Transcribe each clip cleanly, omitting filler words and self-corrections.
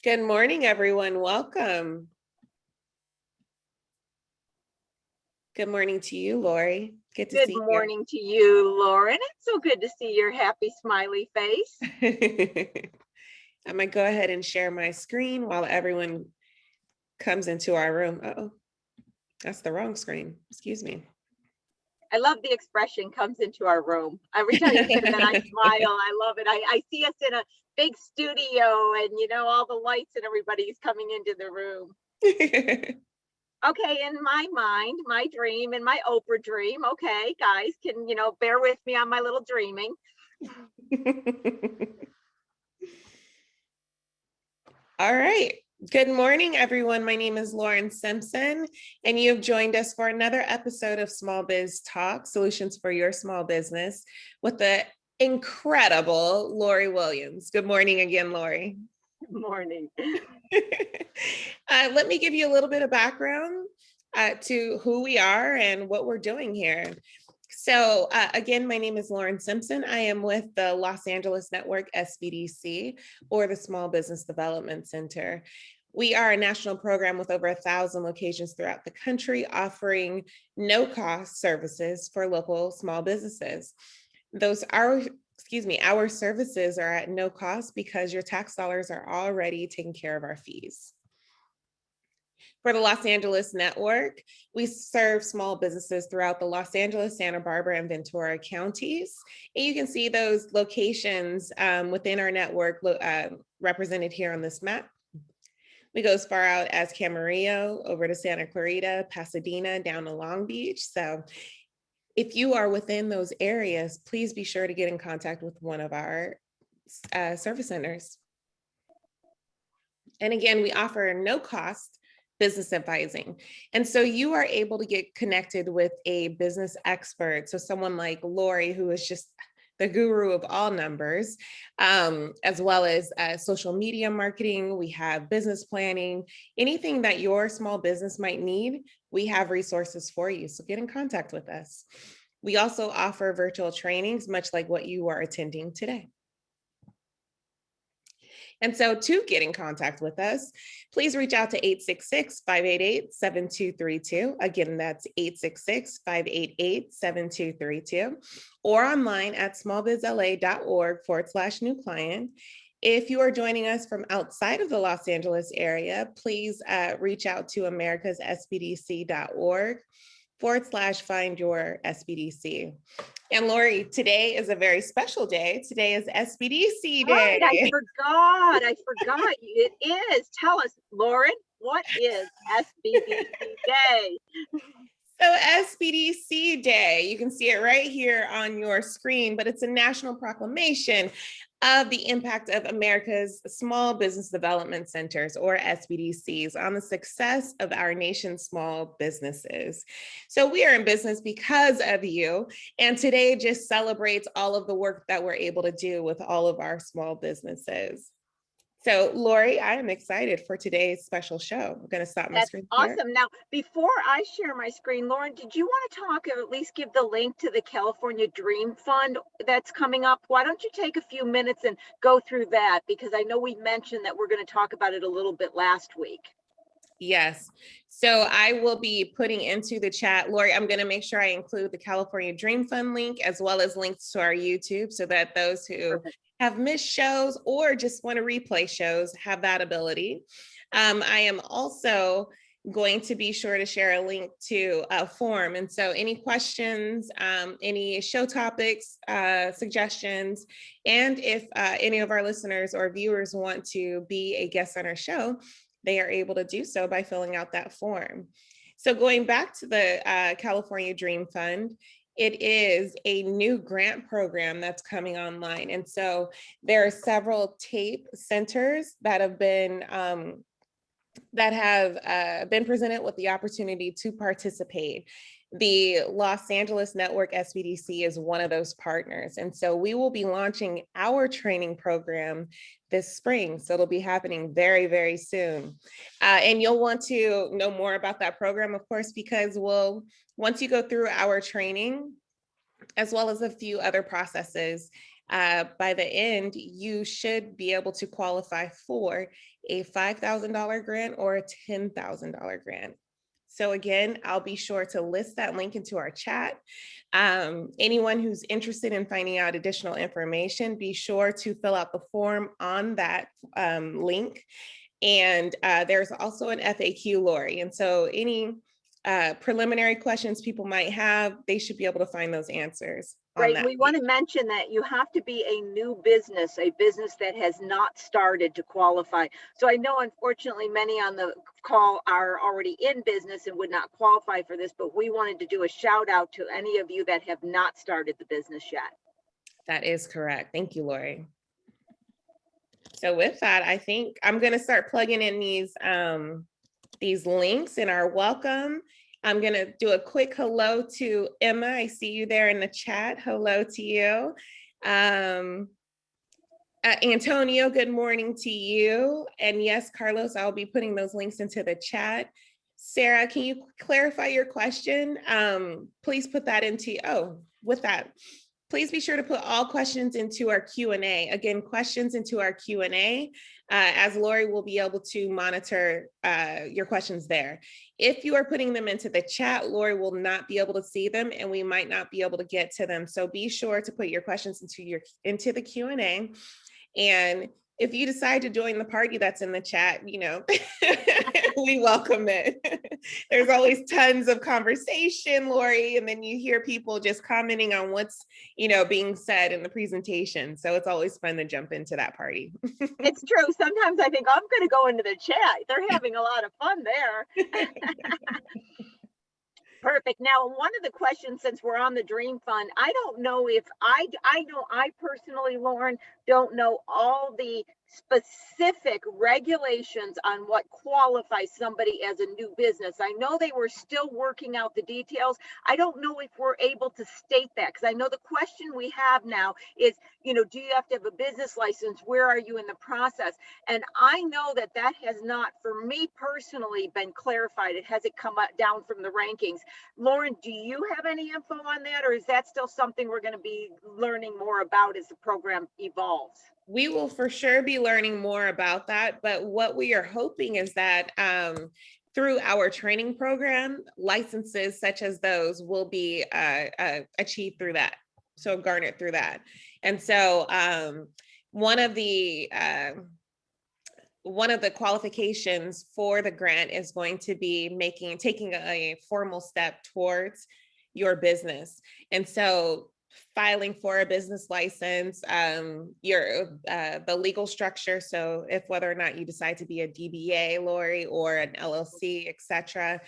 Good morning, everyone. Welcome. Good morning to you, Lori. Good to Good see morning to you, Lauren. It's so good to see your happy, smiley face. you. I might go ahead and share my screen while everyone comes into our room. Uh-oh, that's the wrong screen. Excuse me. I love the expression comes into our room. Every time you say that, I smile. I love it. I see us in a big studio and, all the lights and everybody's coming into the room. Okay, in my mind, my dream and my Oprah dream. Okay, guys, can, bear with me on my little dreaming. All right. Good morning, everyone. My name is Lauren Simpson, and you have joined us for another episode of SmallBiz Talk, Solutions for Your Small Business, with the incredible Lori Williams. Good morning again, Lori. Good morning. Let me give you a little bit of background to who we are and what we're doing here. So again, my name is Lauren Simpson. I am with the Los Angeles Network, SBDC, or the Small Business Development Center. We are a national program with over 1,000 locations throughout the country, offering no-cost services for local small businesses. Our services are at no cost because your tax dollars are already taking care of our fees. For the Los Angeles Network, we serve small businesses throughout the Los Angeles, Santa Barbara, and Ventura counties. And you can see those locations within our network represented here on this map. We go as far out as Camarillo, over to Santa Clarita, Pasadena, down to Long Beach. So if you are within those areas, please be sure to get in contact with one of our service centers. And again, we offer no cost business advising. And so you are able to get connected with a business expert. So someone like Lori, who is just the guru of all numbers, as well as social media marketing. We have business planning, anything that your small business might need, we have resources for you. So get in contact with us. We also offer virtual trainings, much like what you are attending today. And so to get in contact with us, please reach out to 866-588-7232. Again, that's 866-588-7232, or online at smallbizla.org/new client. If you are joining us from outside of the Los Angeles area, please reach out to americassbdc.org/find your SBDC. And Lori, today is a very special day. Today is SBDC Day. Right, I forgot. It is. Tell us, Lauren, what is SBDC Day? So SBDC Day, you can see it right here on your screen, but it's a national proclamation of the impact of America's Small Business Development Centers, or SBDCs, on the success of our nation's small businesses. So we are in business because of you, and today just celebrates all of the work that we're able to do with all of our small businesses. So Lori, I am excited for today's special show. I'm going to stop my screen here. Awesome. Now, before I share my screen, Lauren, did you want to talk or at least give the link to the California Dream Fund that's coming up? Why don't you take a few minutes and go through that? Because I know we mentioned that we're going to talk about it a little bit last week. Yes. So I will be putting into the chat, Lori, I'm going to make sure I include the California Dream Fund link as well as links to our YouTube so that those who have missed shows or just want to replay shows have that ability. I am also going to be sure to share a link to a form. And so any questions, any show topics, suggestions, and if any of our listeners or viewers want to be a guest on our show, they are able to do so by filling out that form. So going back to the California Dream Fund, it is a new grant program that's coming online. And so there are several TAPE centers that have been presented with the opportunity to participate. The Los Angeles Network SBDC is one of those partners. And so we will be launching our training program this spring. So it'll be happening very, very soon. And you'll want to know more about that program, of course, because once you go through our training, as well as a few other processes. By the end, you should be able to qualify for a $5,000 grant or a $10,000 grant. So again, I'll be sure to list that link into our chat. Anyone who's interested in finding out additional information, be sure to fill out the form on that link. And there's also an FAQ, Lori. And so any preliminary questions people might have, they should be able to find those answers. Right. We want to mention that you have to be a new business, a business that has not started to qualify. So I know, unfortunately, many on the call are already in business and would not qualify for this, but we wanted to do a shout out to any of you that have not started the business yet. That is correct. Thank you, Lori. So with that, I think I'm going to start plugging in these links in our welcome. I'm going to do a quick hello to Emma. I see you there in the chat. Hello to you. Antonio, good morning to you. And yes, Carlos, I'll be putting those links into the chat. Sarah, can you clarify your question? Please put that into, with that, please be sure to put all questions into our Q&A. Again, questions into our Q&A, as Lori will be able to monitor your questions there. If you are putting them into the chat, Lori will not be able to see them and we might not be able to get to them. So be sure to put your questions into the Q&A. And if you decide to join the party that's in the chat, you know, we welcome it. There's always tons of conversation, Lori, and then you hear people just commenting on what's, you know, being said in the presentation. So it's always fun to jump into that party. It's true. Sometimes I think I'm going to go into the chat. They're having a lot of fun there. Perfect. Now, one of the questions, since we're on the Dream Fund, I don't know if I personally, Lauren, don't know all the specific regulations on what qualifies somebody as a new business. I know they were still working out the details. I don't know if we're able to state that, because I know the question we have now is, you know, do you have to have a business license? Where are you in the process? And I know that that has not, for me personally, been clarified. It hasn't come down from the rankings. Lauren, do you have any info on that, or is that still something we're going to be learning more about as the program evolves? We will for sure be learning more about that, but what we are hoping is that through our training program, licenses such as those will be achieved through that, so garnered through that. And so one of the qualifications for the grant is going to be taking a formal step towards your business. And so filing for a business license, the legal structure. So if whether or not you decide to be a DBA, Lori, or an LLC, et cetera,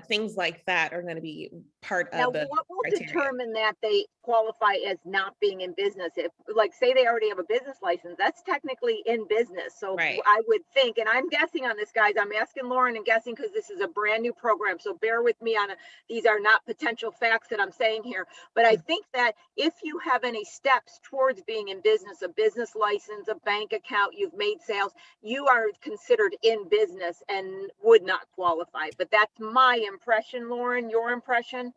things like that are going to be part of the what will criteria. Determine that they qualify as not being in business? If, like, say they already have a business license, that's technically in business. So right. I would think, and I'm guessing on this, guys, I'm asking Lauren and guessing because this is a brand new program, so bear with me on these are not potential facts that I'm saying here, but I think that if you have any steps towards being in business, a business license, a bank account, you've made sales, you are considered in business and would not qualify. But that's my impression. Lauren, your impression?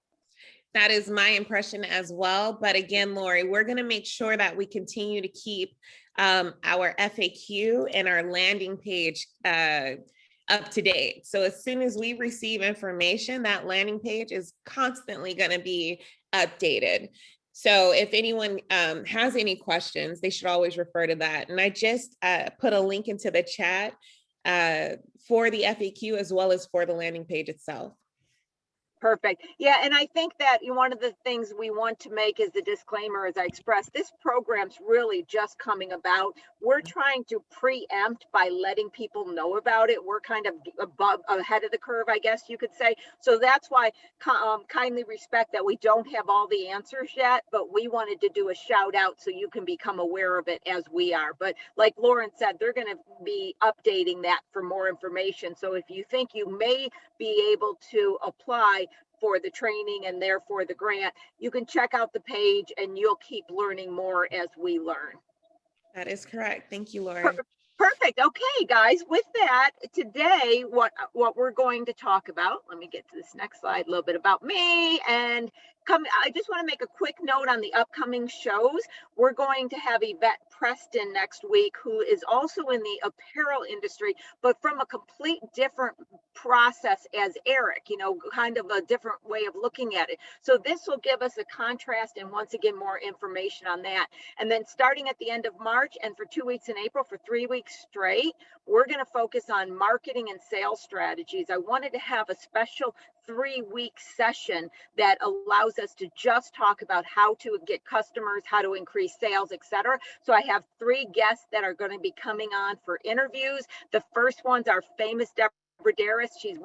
That is my impression as well. But again, Lori, we're going to make sure that we continue to keep our FAQ and our landing page up to date. So as soon as we receive information, that landing page is constantly going to be updated. So if anyone has any questions, they should always refer to that. And I just put a link into the chat for the FAQ as well as for the landing page itself. Perfect. Yeah, and I think that one of the things we want to make is the disclaimer, as I expressed, this program's really just coming about. We're trying to preempt by letting people know about it. We're kind of ahead of the curve, I guess you could say. So that's why kindly respect that we don't have all the answers yet, but we wanted to do a shout out so you can become aware of it as we are. But like Lauren said, they're going to be updating that for more information. So if you think you may be able to apply for the training and therefore the grant, you can check out the page and you'll keep learning more as we learn. That is correct. Thank you, Lauren. Perfect. Okay, guys, with that, today, what we're going to talk about, let me get to this next slide, a little bit about me and I just want to make a quick note on the upcoming shows. We're going to have Yvette Preston next week, who is also in the apparel industry, but from a complete different process as Eric, kind of a different way of looking at it. So this will give us a contrast and once again, more information on that. And then starting at the end of March and for 2 weeks in April, for 3 weeks straight, we're going to focus on marketing and sales strategies. I wanted to have a special 3-week session that allows us to just talk about how to get customers, how to increase sales, etc. So I have 3 guests that are going to be coming on for interviews. The first one's our famous Deborah Darris. She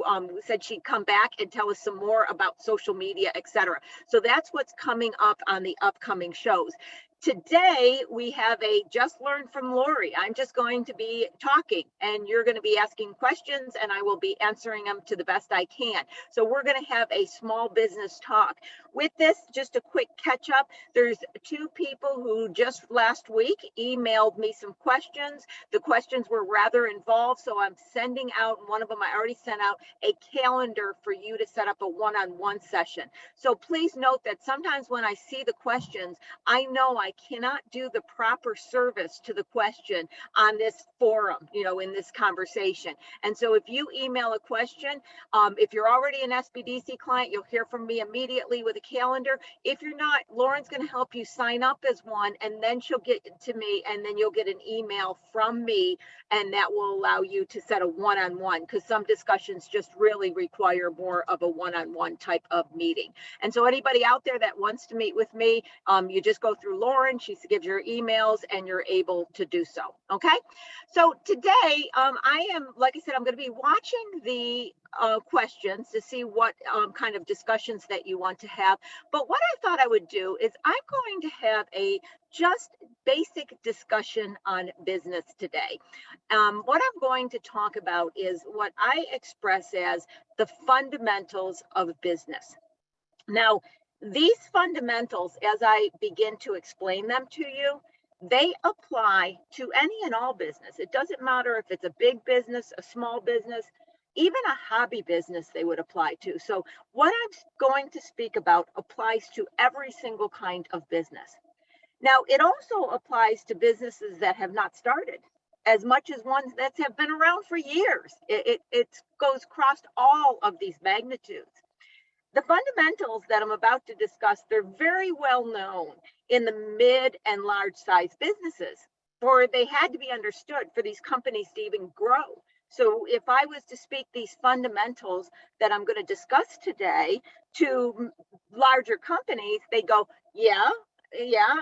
said she'd come back and tell us some more about social media, etc. So that's what's coming up on the upcoming shows. Today, we have a Just Learn from Lori. I'm just going to be talking and you're going to be asking questions and I will be answering them to the best I can. So we're going to have a small business talk. With this, just a quick catch up, there's 2 people who just last week emailed me some questions. The questions were rather involved, so I'm sending out, one of them I already sent out, a calendar for you to set up a one-on-one session. So please note that sometimes when I see the questions, I know I cannot do the proper service to the question on this forum, in this conversation. And so if you email a question, if you're already an SBDC client, you'll hear from me immediately with a calendar. If you're not, Lauren's going to help you sign up as one, and then she'll get to me, and then you'll get an email from me, and that will allow you to set a one-on-one, because some discussions just really require more of a one-on-one type of meeting. And so anybody out there that wants to meet with me, you just go through Lauren. She gives your emails and you're able to do so. Okay. So today, I am, like I said, I'm going to be watching the questions to see what kind of discussions that you want to have. But what I thought I would do is I'm going to have a just basic discussion on business today. What I'm going to talk about is what I express as the fundamentals of business. Now, these fundamentals, as I begin to explain them to you, they apply to any and all business. It doesn't matter if it's a big business, a small business, even a hobby business they would apply to. So what I'm going to speak about applies to every single kind of business. Now, it also applies to businesses that have not started as much as ones that have been around for years. It goes across all of these magnitudes. The fundamentals that I'm about to discuss, they're very well known in the mid and large size businesses, for they had to be understood for these companies to even grow. So if I was to speak these fundamentals that I'm going to discuss today to larger companies, they go, yeah,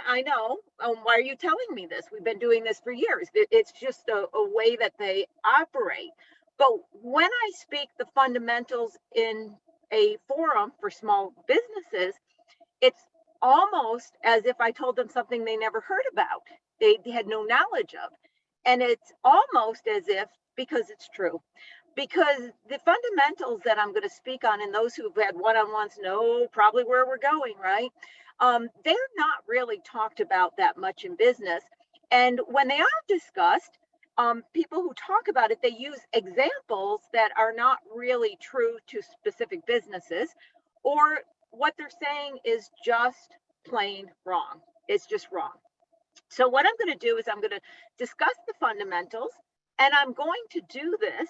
I know. Why are you telling me this? We've been doing this for years. It's just a way that they operate. But when I speak the fundamentals in a forum for small businesses, it's almost as if I told them something they never heard about, they had no knowledge of. And it's almost as if, because it's true, because the fundamentals that I'm going to speak on, and those who've had one-on-ones know probably where we're going, right? They're not really talked about that much in business. And when they are discussed, people who talk about it, they use examples that are not really true to specific businesses, or what they're saying is just plain wrong. It's just wrong. So what I'm going to do is I'm going to discuss the fundamentals, and I'm going to do this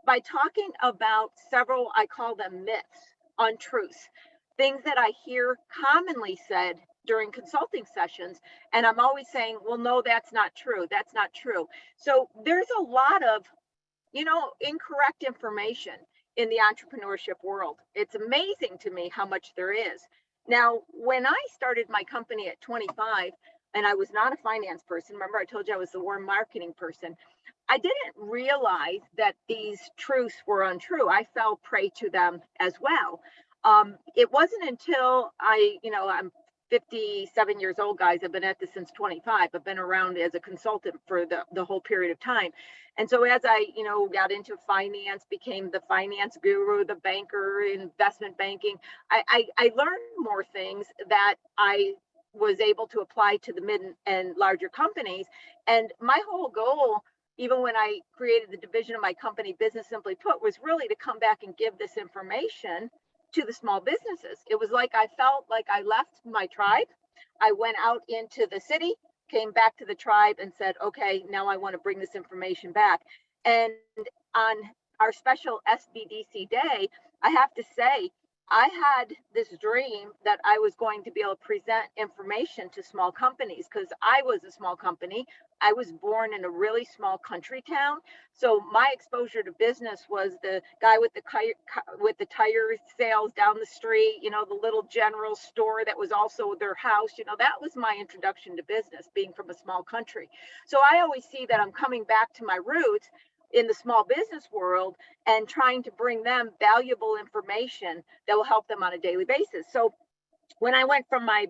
by talking about several, I call them myths, untruths, things that I hear commonly said during consulting sessions. And I'm always saying, well, no, that's not true. That's not true. So there's a lot of, incorrect information in the entrepreneurship world. It's amazing to me how much there is. Now, when I started my company at 25, and I was not a finance person, remember I told you I was the warm marketing person, I didn't realize that these truths were untrue. I fell prey to them as well. It wasn't until I'm 57 years old, guys. I've been at this since 25. I've been around as a consultant for the whole period of time. And so as I, got into finance, became the finance guru, the banker, investment banking, I learned more things that I was able to apply to the mid and larger companies. And my whole goal, even when I created the division of my company, Business Simply Put, was really to come back and give this information to the small businesses. It was like I felt like I left my tribe. I went out into the city, came back to the tribe and said, okay, now I want to bring this information back. And on our special SBDC day, I have to say, I had this dream that I was going to be able to present information to small companies because I was a small company. I was born in a really small country town. So my exposure to business was the guy with the tire sales down the street, the little general store that was also their house. That was my introduction to business, being from a small country. So I always see that I'm coming back to my roots in the small business world and trying to bring them valuable information that will help them on a daily basis. So when I went from my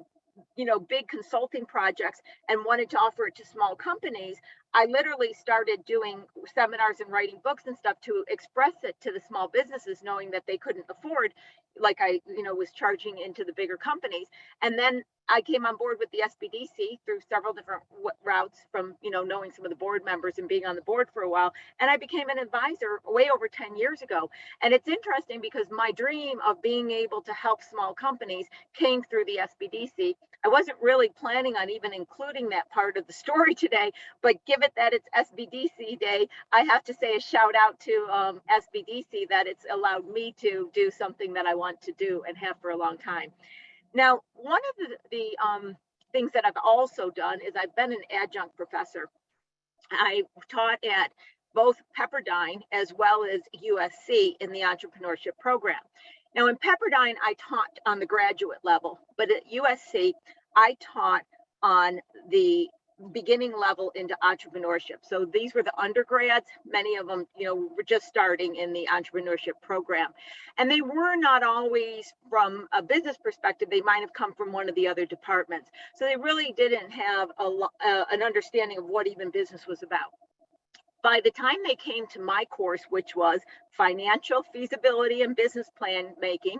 big consulting projects and wanted to offer it to small companies, I literally started doing seminars and writing books and stuff to express it to the small businesses, knowing that they couldn't afford like I was charging into the bigger companies. And then I came on board with the SBDC through several different routes from knowing some of the board members and being on the board for a while, and I became an advisor way over 10 years ago. And it's interesting because my dream of being able to help small companies came through the SBDC. I wasn't really planning on even including that part of the story today, but given that it's SBDC day, I have to say a shout out to SBDC that it's allowed me to do something that I want to do and have for a long time. Now, one of the things that I've also done is I've been an adjunct professor. I taught at both Pepperdine as well as USC in the entrepreneurship program. Now, in Pepperdine, I taught on the graduate level, but at USC, I taught on the beginning level into entrepreneurship. So these were the undergrads, many of them, were just starting in the entrepreneurship program. And they were not always from a business perspective, they might have come from one of the other departments. So they really didn't have an understanding of what even business was about. By the time they came to my course, which was financial feasibility and business plan making,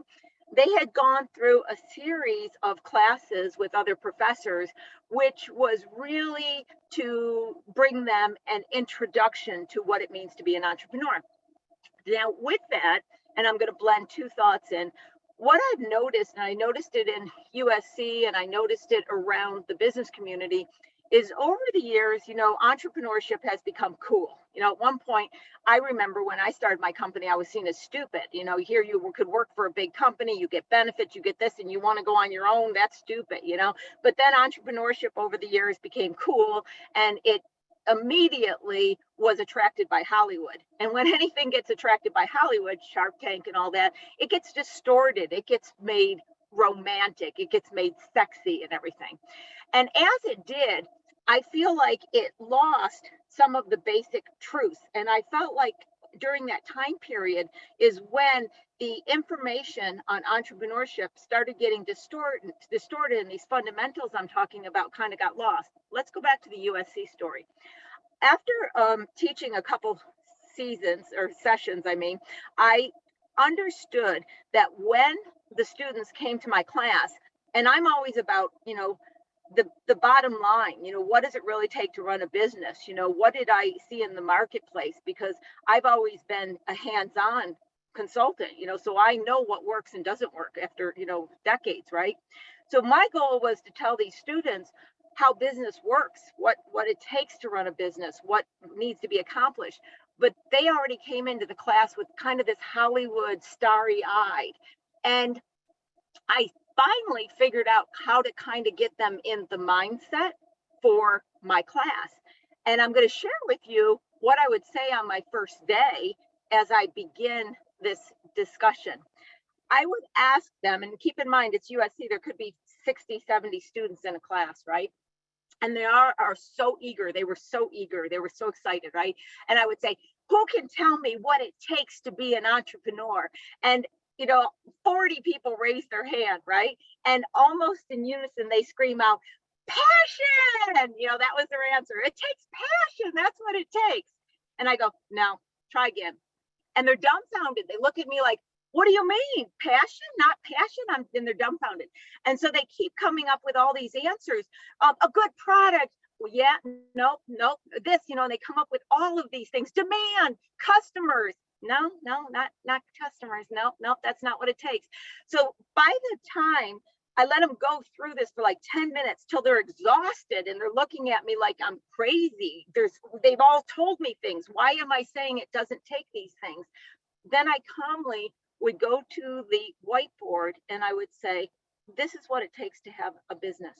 they had gone through a series of classes with other professors, which was really to bring them an introduction to what it means to be an entrepreneur. Now, with that, and I'm going to blend two thoughts in, what I've noticed, and I noticed it in USC and I noticed it around the business community, is over the years, entrepreneurship has become cool. At one point, I remember when I started my company, I was seen as stupid. Here you could work for a big company, you get benefits, you get this, and you want to go on your own. That's stupid, But then entrepreneurship over the years became cool, and it immediately was attracted by Hollywood. And when anything gets attracted by Hollywood, Shark Tank and all that, it gets distorted, it gets made romantic, it gets made sexy and everything. And as it did, I feel like it lost some of the basic truths. And I felt like during that time period is when the information on entrepreneurship started getting distorted, and these fundamentals I'm talking about kind of got lost. Let's go back to the USC story. After teaching a couple seasons or sessions, I understood that when the students came to my class, and I'm always about, the bottom line, what does it really take to run a business? What did I see in the marketplace? Because I've always been a hands-on consultant, so I know what works and doesn't work after, decades, right? So my goal was to tell these students how business works, what it takes to run a business, what needs to be accomplished. But they already came into the class with kind of this Hollywood starry-eyed. And I finally figured out how to kind of get them in the mindset for my class. And I'm going to share with you what I would say on my first day as I begin this discussion. I would ask them, and keep in mind, it's USC, there could be 60, 70 students in a class, right? And they are so eager. They were so eager. They were so excited, right? And I would say, who can tell me what it takes to be an entrepreneur? And 40 people raise their hand, right? And almost in unison, they scream out, passion! That was their answer. It takes passion. That's what it takes. And I go, no, try again. And they're dumbfounded. They look at me like, what do you mean? Passion? Not passion? And they're dumbfounded. And so they keep coming up with all these answers. A good product. Well, yeah, nope, this, and they come up with all of these things. Demand, customers, No, not customers. No, that's not what it takes. So by the time I let them go through this for like 10 minutes till they're exhausted and they're looking at me like I'm crazy. They've all told me things. Why am I saying it doesn't take these things? Then I calmly would go to the whiteboard and I would say, this is what it takes to have a business.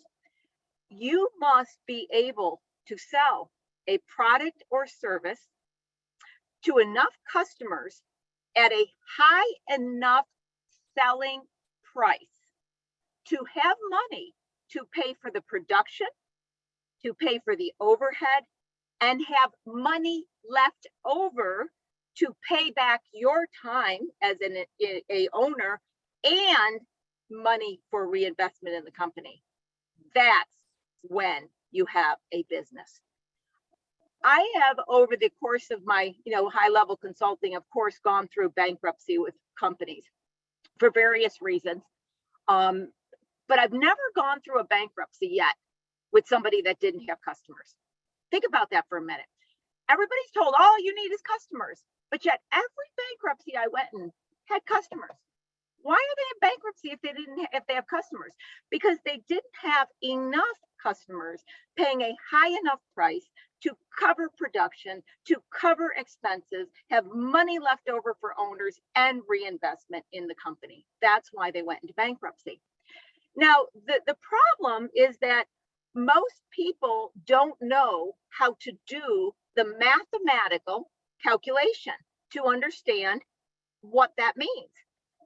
You must be able to sell a product or service to enough customers at a high enough selling price to have money to pay for the production, to pay for the overhead, and have money left over to pay back your time as a owner and money for reinvestment in the company. That's when you have a business. I have, over the course of my, high level consulting, of course, gone through bankruptcy with companies for various reasons. But I've never gone through a bankruptcy yet with somebody that didn't have customers. Think about that for a minute. Everybody's told all you need is customers, but yet every bankruptcy I went in had customers. Why are they in bankruptcy if they have customers? Because they didn't have enough customers paying a high enough price to cover production, to cover expenses, have money left over for owners and reinvestment in the company. That's why they went into bankruptcy. Now, the problem is that most people don't know how to do the mathematical calculation to understand what that means.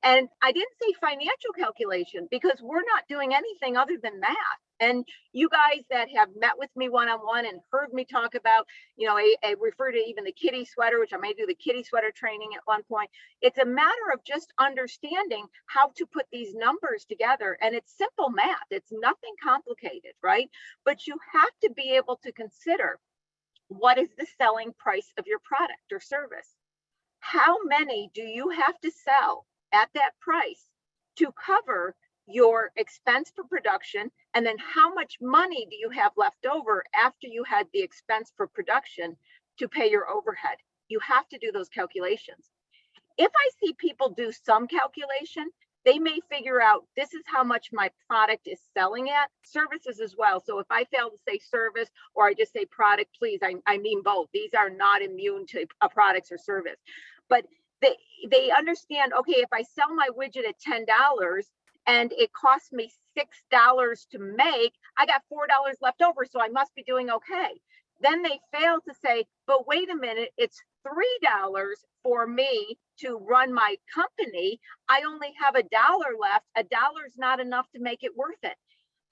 And I didn't say financial calculation because we're not doing anything other than math. And you guys that have met with me one-on-one and heard me talk about, I refer to even the kitty sweater, which I may do the kitty sweater training at one point. It's a matter of just understanding how to put these numbers together. And it's simple math. It's nothing complicated, right? But you have to be able to consider, what is the selling price of your product or service? How many do you have to sell at that price to cover your expense for production? And then how much money do you have left over after you had the expense for production to pay your overhead? You have to do those calculations. If I see people do some calculation, they may figure out, this is how much my product is selling at. Services as well. So if I fail to say service or I just say product, please, I mean both. These are not immune to a products or service. But they understand, okay, if I sell my widget at $10 and it costs me $6 to make, I got $4 left over, so I must be doing okay. Then they fail to say, but wait a minute, it's $3 for me to run my company. I only have $1 left. $1 is not enough to make it worth it.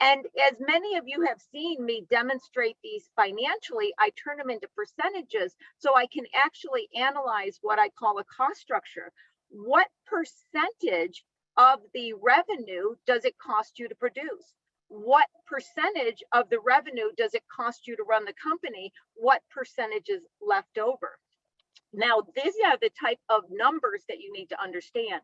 And as many of you have seen me demonstrate these financially, I turn them into percentages so I can actually analyze what I call a cost structure. What percentage of the revenue does it cost you to produce? What percentage of the revenue does it cost you to run the company? What percentage is left over? Now, these are the type of numbers that you need to understand.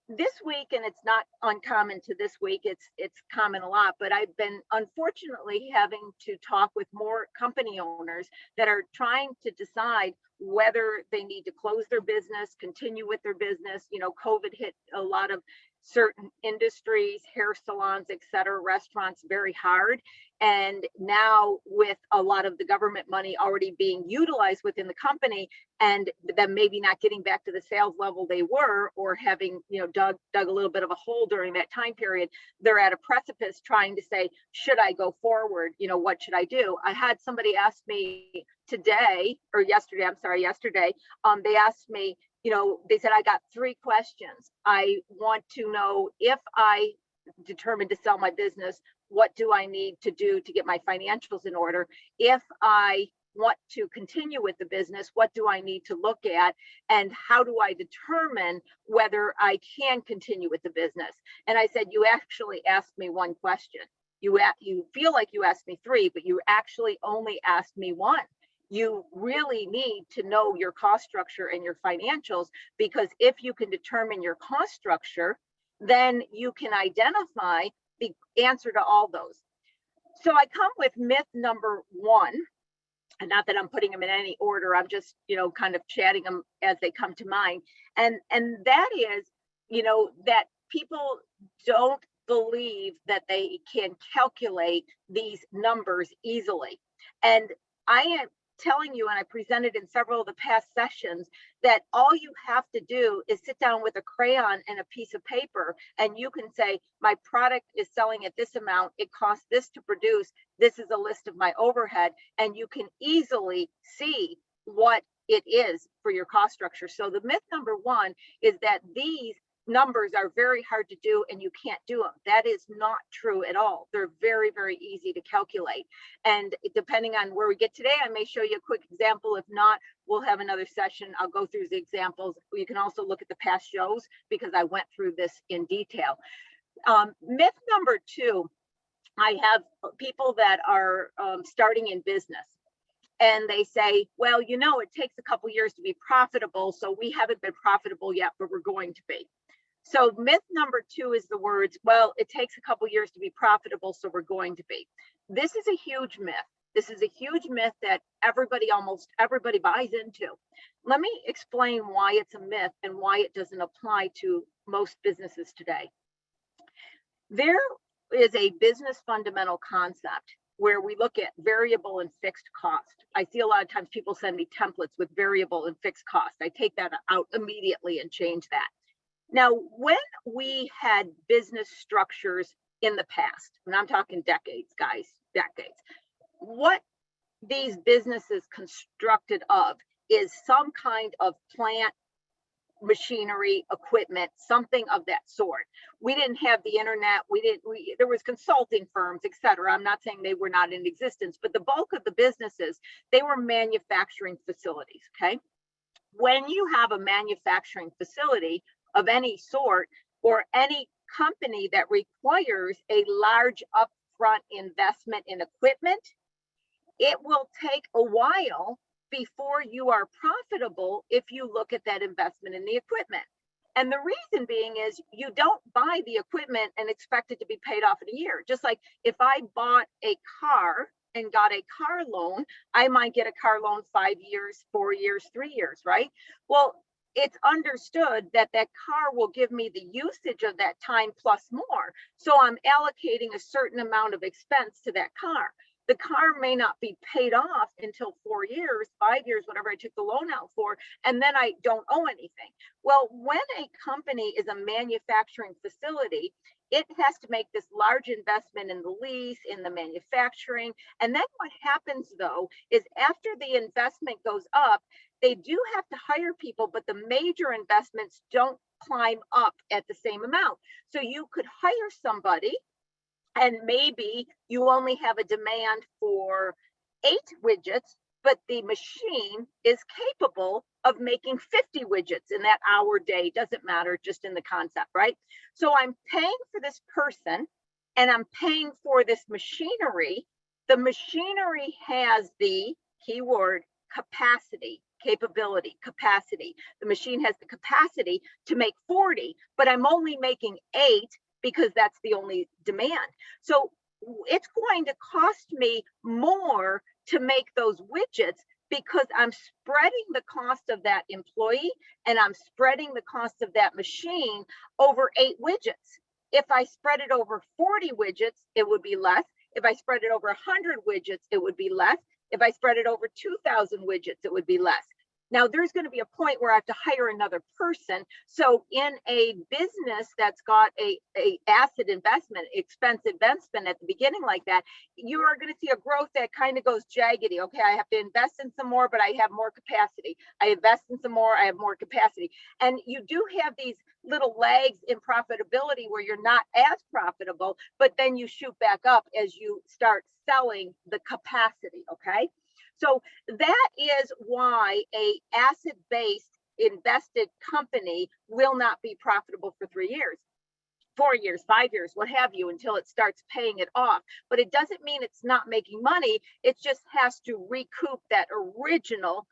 This week, and it's not uncommon to this week, it's common a lot, but I've been unfortunately having to talk with more company owners that are trying to decide whether they need to close their business, continue with their business. COVID hit a lot of certain industries, hair salons, et cetera, restaurants very hard. And now with a lot of the government money already being utilized within the company and them maybe not getting back to the sales level they were, or having, dug a little bit of a hole during that time period, they're at a precipice trying to say, should I go forward? What should I do? I had somebody ask me yesterday, they asked me, they said, I got 3 questions. I want to know, if I determine to sell my business, what do I need to do to get my financials in order? If I want to continue with the business, what do I need to look at? And how do I determine whether I can continue with the business? And I said, you actually asked me 1 question. You feel like you asked me 3, but you actually only asked me 1. You really need to know your cost structure and your financials, because if you can determine your cost structure, then you can identify the answer to all those. So I come with myth number 1, And not that I'm putting them in any order, I'm just, kind of chatting them as they come to mind. And that is, that people don't believe that they can calculate these numbers easily. And I am telling you, and I presented in several of the past sessions, that all you have to do is sit down with a crayon and a piece of paper, and you can say, my product is selling at this amount, it costs this to produce, this is a list of my overhead, and you can easily see what it is for your cost structure. So the myth number one is that these numbers are very hard to do and you can't do them. That is not true at all. They're very, very easy to calculate. And depending on where we get today, I may show you a quick example. If not, we'll have another session. I'll go through the examples. You can also look at the past shows because I went through this in detail. Myth number two, I have people that are starting in business. And they say, well, it takes a couple years to be profitable. So we haven't been profitable yet, but we're going to be. So myth number two is the words, well, it takes a couple years to be profitable, so we're going to be. This is a huge myth. This is a huge myth that almost everybody buys into. Let me explain why it's a myth and why it doesn't apply to most businesses today. There is a business fundamental concept where we look at variable and fixed cost. I see a lot of times people send me templates with variable and fixed cost. I take that out immediately and change that. Now, when we had business structures in the past, and I'm talking decades, guys, decades, what these businesses constructed of is some kind of plant, machinery, equipment, something of that sort. We didn't have the internet. There was consulting firms, et cetera. I'm not saying they were not in existence, but the bulk of the businesses, they were manufacturing facilities, okay? When you have a manufacturing facility of any sort or any company that requires a large upfront investment in equipment, it will take a while before you are profitable if you look at that investment in the equipment. And the reason being is you don't buy the equipment and expect it to be paid off in a year. Just like if I bought a car and got a car loan, I might get a car loan 5 years, 4 years, 3 years, right? Well, it's understood that that car will give me the usage of that time plus more. So I'm allocating a certain amount of expense to that car. The car may not be paid off until 4 years, 5 years, whatever I took the loan out for, and then I don't owe anything. Well, when a company is a manufacturing facility, it has to make this large investment in the lease, in the manufacturing. And then what happens though, is after the investment goes up, they do have to hire people, but the major investments don't climb up at the same amount. So you could hire somebody and maybe you only have a demand for 8 widgets, but the machine is capable of making 50 widgets in that hour, day, doesn't matter, just in the concept, right? So I'm paying for this person and I'm paying for this machinery. The machinery has the keyword capacity, capability, capacity. The machine has the capacity to make 40, but I'm only making 8 because that's the only demand. So it's going to cost me more to make those widgets because I'm spreading the cost of that employee and I'm spreading the cost of that machine over 8 widgets. If I spread it over 40 widgets, it would be less. If I spread it over 100 widgets, it would be less. If I spread it over 2,000 widgets, it would be less. Now, there's going to be a point where I have to hire another person. So in a business that's got a asset investment, expense investment at the beginning like that, you are going to see a growth that kind of goes jaggedy. Okay, I have to invest in some more, but I have more capacity. I invest in some more, I have more capacity. And you do have these little lags in profitability where you're not as profitable, but then you shoot back up as you start selling the capacity, okay? So that is why a asset-based invested company will not be profitable for 3 years, 4 years, 5 years, what have you, until it starts paying it off. But it doesn't mean it's not making money. It just has to recoup that original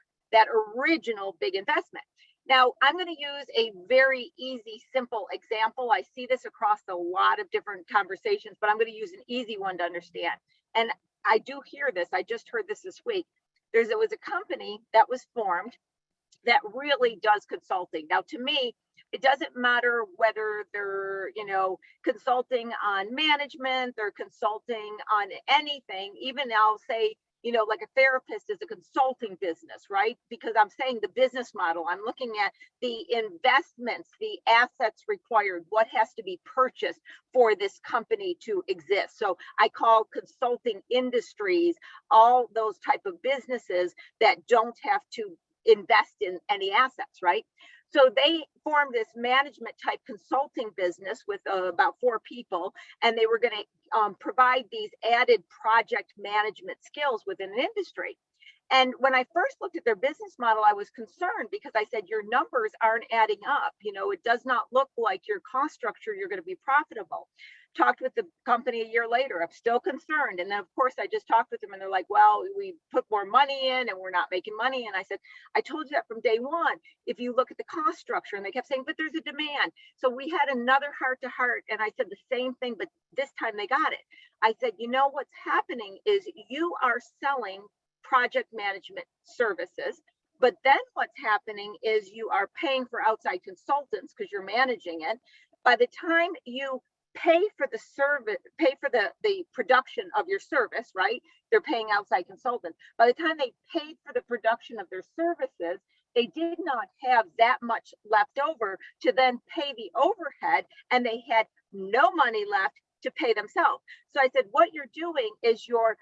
big investment. Now, I'm going to use a very easy, simple example. I see this across a lot of different conversations, but I'm going to use an easy one to understand. And I do hear this. I just heard this week. It was a company that was formed that really does consulting. Now, to me, it doesn't matter whether they're, consulting on management, they're consulting on anything. Even I'll say, like a therapist is a consulting business, right? Because I'm saying the business model, I'm looking at the investments, the assets required, what has to be purchased for this company to exist. So I call consulting industries all those type of businesses that don't have to invest in any assets, right? So they formed this management type consulting business with about 4 people, and they were going to provide these added project management skills within an industry. And when I first looked at their business model, I was concerned because I said, your numbers aren't adding up. It does not look like your cost structure, you're going to be profitable. Talked with the company a year later. I'm still concerned. And then, of course, I just talked with them and they're like, well, we put more money in and we're not making money. And I said, I told you that from day one. If you look at the cost structure, and they kept saying, but there's a demand. So we had another heart to heart. And I said the same thing, but this time they got it. I said, what's happening is you are selling project management services. But then what's happening is you are paying for outside consultants because you're managing it. By the time you pay for the service, pay for the production of your service, right? They're paying outside consultants. By the time they paid for the production of their services, they did not have that much left over to then pay the overhead, and they had no money left to pay themselves. So I said, what you're doing is you're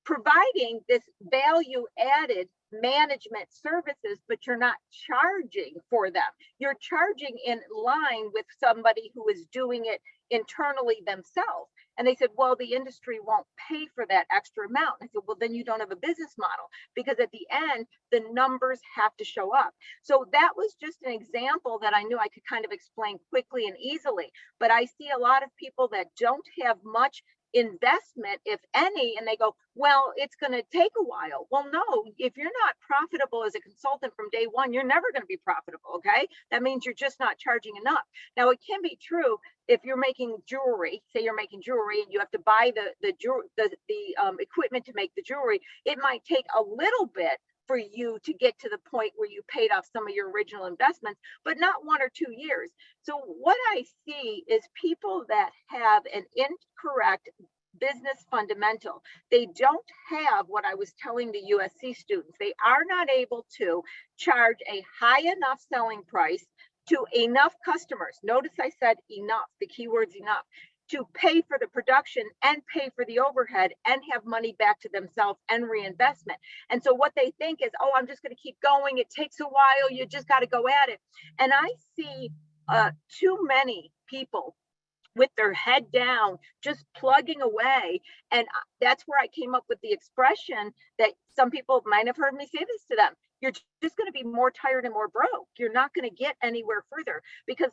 providing this value added management services, but you're not charging for them. You're charging in line with somebody who is doing it internally themselves. And they said, well, the industry won't pay for that extra amount. I said, well, then you don't have a business model, because at the end, the numbers have to show up. So that was just an example that I knew I could kind of explain quickly and easily. But I see a lot of people that don't have much investment, if any, and they go, well, it's going to take a while. Well, no, if you're not profitable as a consultant from day one, you're never going to be profitable. Okay, that means you're just not charging enough. Now, it can be true if you're making jewelry. Say you're making jewelry and you have to buy the equipment to make the jewelry. It might take a little bit for you to get to the point where you paid off some of your original investments, but not 1 or 2 years. So what I see is people that have an incorrect business fundamental. They don't have what I was telling the USC students. They are not able to charge a high enough selling price to enough customers. Notice I said enough, the keyword's enough, to pay for the production and pay for the overhead and have money back to themselves and reinvestment. And so what they think is, oh, I'm just going to keep going. It takes a while. You just got to go at it. And I see too many people with their head down, just plugging away. And that's where I came up with the expression that some people might have heard me say this to them. You're just going to be more tired and more broke. You're not going to get anywhere further, because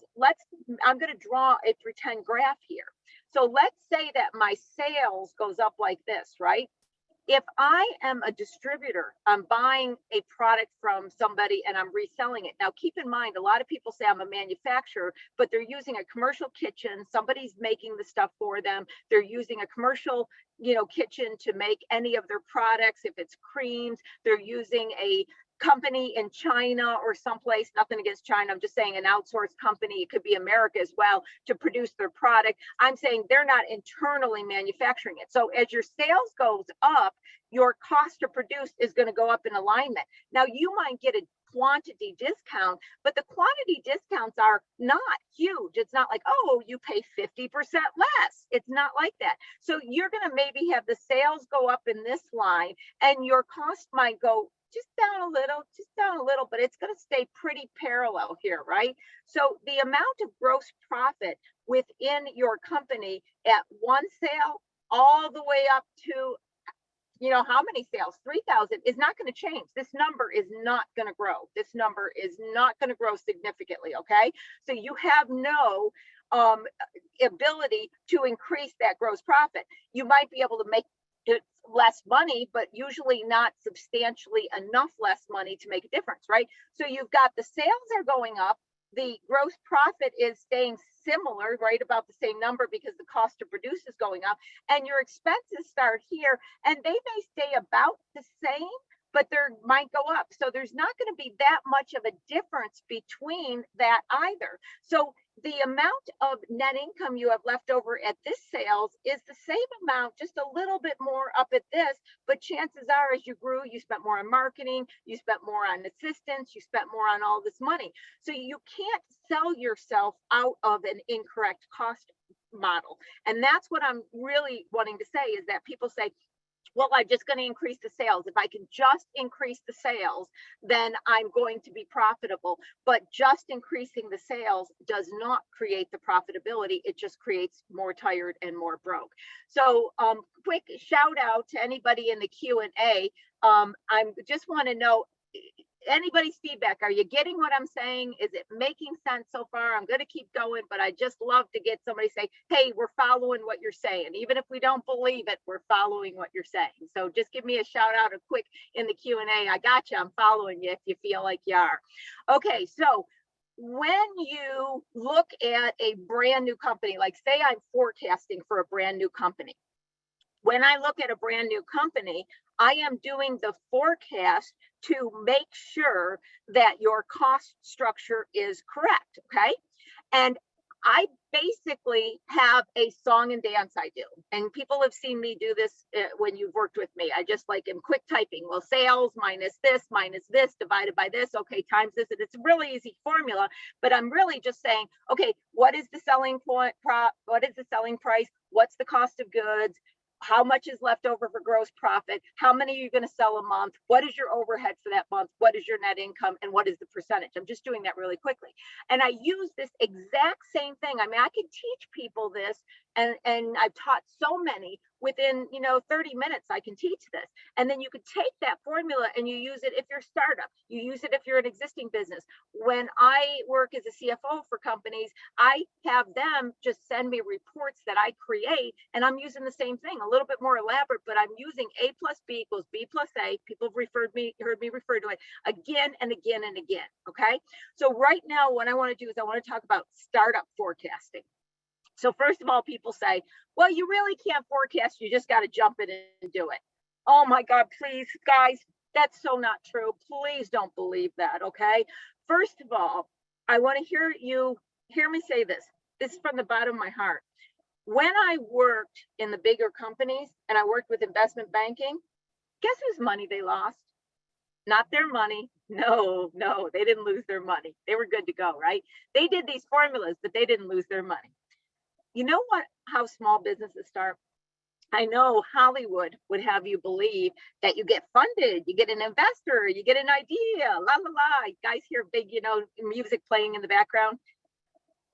I'm going to draw a pretend graph here. So let's say that my sales goes up like this, right? If I am a distributor, I'm buying a product from somebody and I'm reselling it. Now, keep in mind, a lot of people say I'm a manufacturer, but they're using a commercial kitchen. Somebody's making the stuff for them. They're using a commercial, kitchen to make any of their products. If it's creams, they're using a company in China or someplace, nothing against China, I'm just saying an outsourced company, it could be America as well, to produce their product. I'm saying they're not internally manufacturing it. So as your sales goes up, your cost to produce is going to go up in alignment. Now, you might get a quantity discount, but the quantity discounts are not huge. It's not like, oh, you pay 50% less. It's not like that. So you're going to maybe have the sales go up in this line and your cost might go just down a little, but it's going to stay pretty parallel here, right? So the amount of gross profit within your company at one sale all the way up to, how many sales, 3,000, is not going to change. This number is not going to grow. This number is not going to grow significantly, okay? So you have no ability to increase that gross profit. You might be able to make less money, but usually not substantially enough less money to make a difference, right? So you've got the sales are going up, the gross profit is staying similar, right, about the same number, because the cost to produce is going up, and your expenses start here, and they may stay about the same, but there might go up. So there's not going to be that much of a difference between that either. So the amount of net income you have left over at this sales is the same amount, just a little bit more up at this, but chances are as you grew, you spent more on marketing, you spent more on assistance, you spent more on all this money. So you can't sell yourself out of an incorrect cost model. And that's what I'm really wanting to say, is that people say, well, I'm just going to increase the sales. If I can just increase the sales, then I'm going to be profitable. But just increasing the sales does not create the profitability. It just creates more tired and more broke. So quick shout out to anybody in the Q&A. I just want to know, anybody's feedback. Are you getting what I'm saying? Is it making sense so far? I'm going to keep going, but I just love to get somebody say, hey, we're following what you're saying. Even if we don't believe it, we're following what you're saying. So just give me a shout out, a quick in the Q&A. I got you. I'm following you if you feel like you are. Okay, so when you look at a brand new company, like say I'm forecasting for a brand new company. When I look at a brand new company, I am doing the forecast to make sure that your cost structure is correct, okay? And I basically have a song and dance I do. And people have seen me do this when you've worked with me. I just like am quick typing. Well, sales minus this divided by this, okay, times this. And it's a really easy formula, but I'm really just saying, okay, what is the selling point? What is the selling price? What's the cost of goods? How much is left over for gross profit? How many are you going to sell a month? What is your overhead for that month? What is your net income? And what is the percentage? I'm just doing that really quickly. And I use this exact same thing. I mean, I can teach people this, and I've taught so many within, 30 minutes, I can teach this. And then you could take that formula and you use it if you're a startup, you use it if you're an existing business. When I work as a CFO for companies, I have them just send me reports that I create, and I'm using the same thing, a little bit more elaborate, but I'm using A plus B equals B plus A. People have heard me refer to it again and again and again. Okay. So right now, what I want to do is I want to talk about startup forecasting. So first of all, people say, well, you really can't forecast. You just got to jump in and do it. Oh my God, please, guys, that's so not true. Please don't believe that. Okay. First of all, I want to hear me say this. This is from the bottom of my heart. When I worked in the bigger companies and I worked with investment banking, guess whose money they lost? Not their money. No, they didn't lose their money. They were good to go, right? They did these formulas, but they didn't lose their money. You know how small businesses start? I know Hollywood would have you believe that you get funded, you get an investor, you get an idea, la, la, la. You guys hear big, music playing in the background.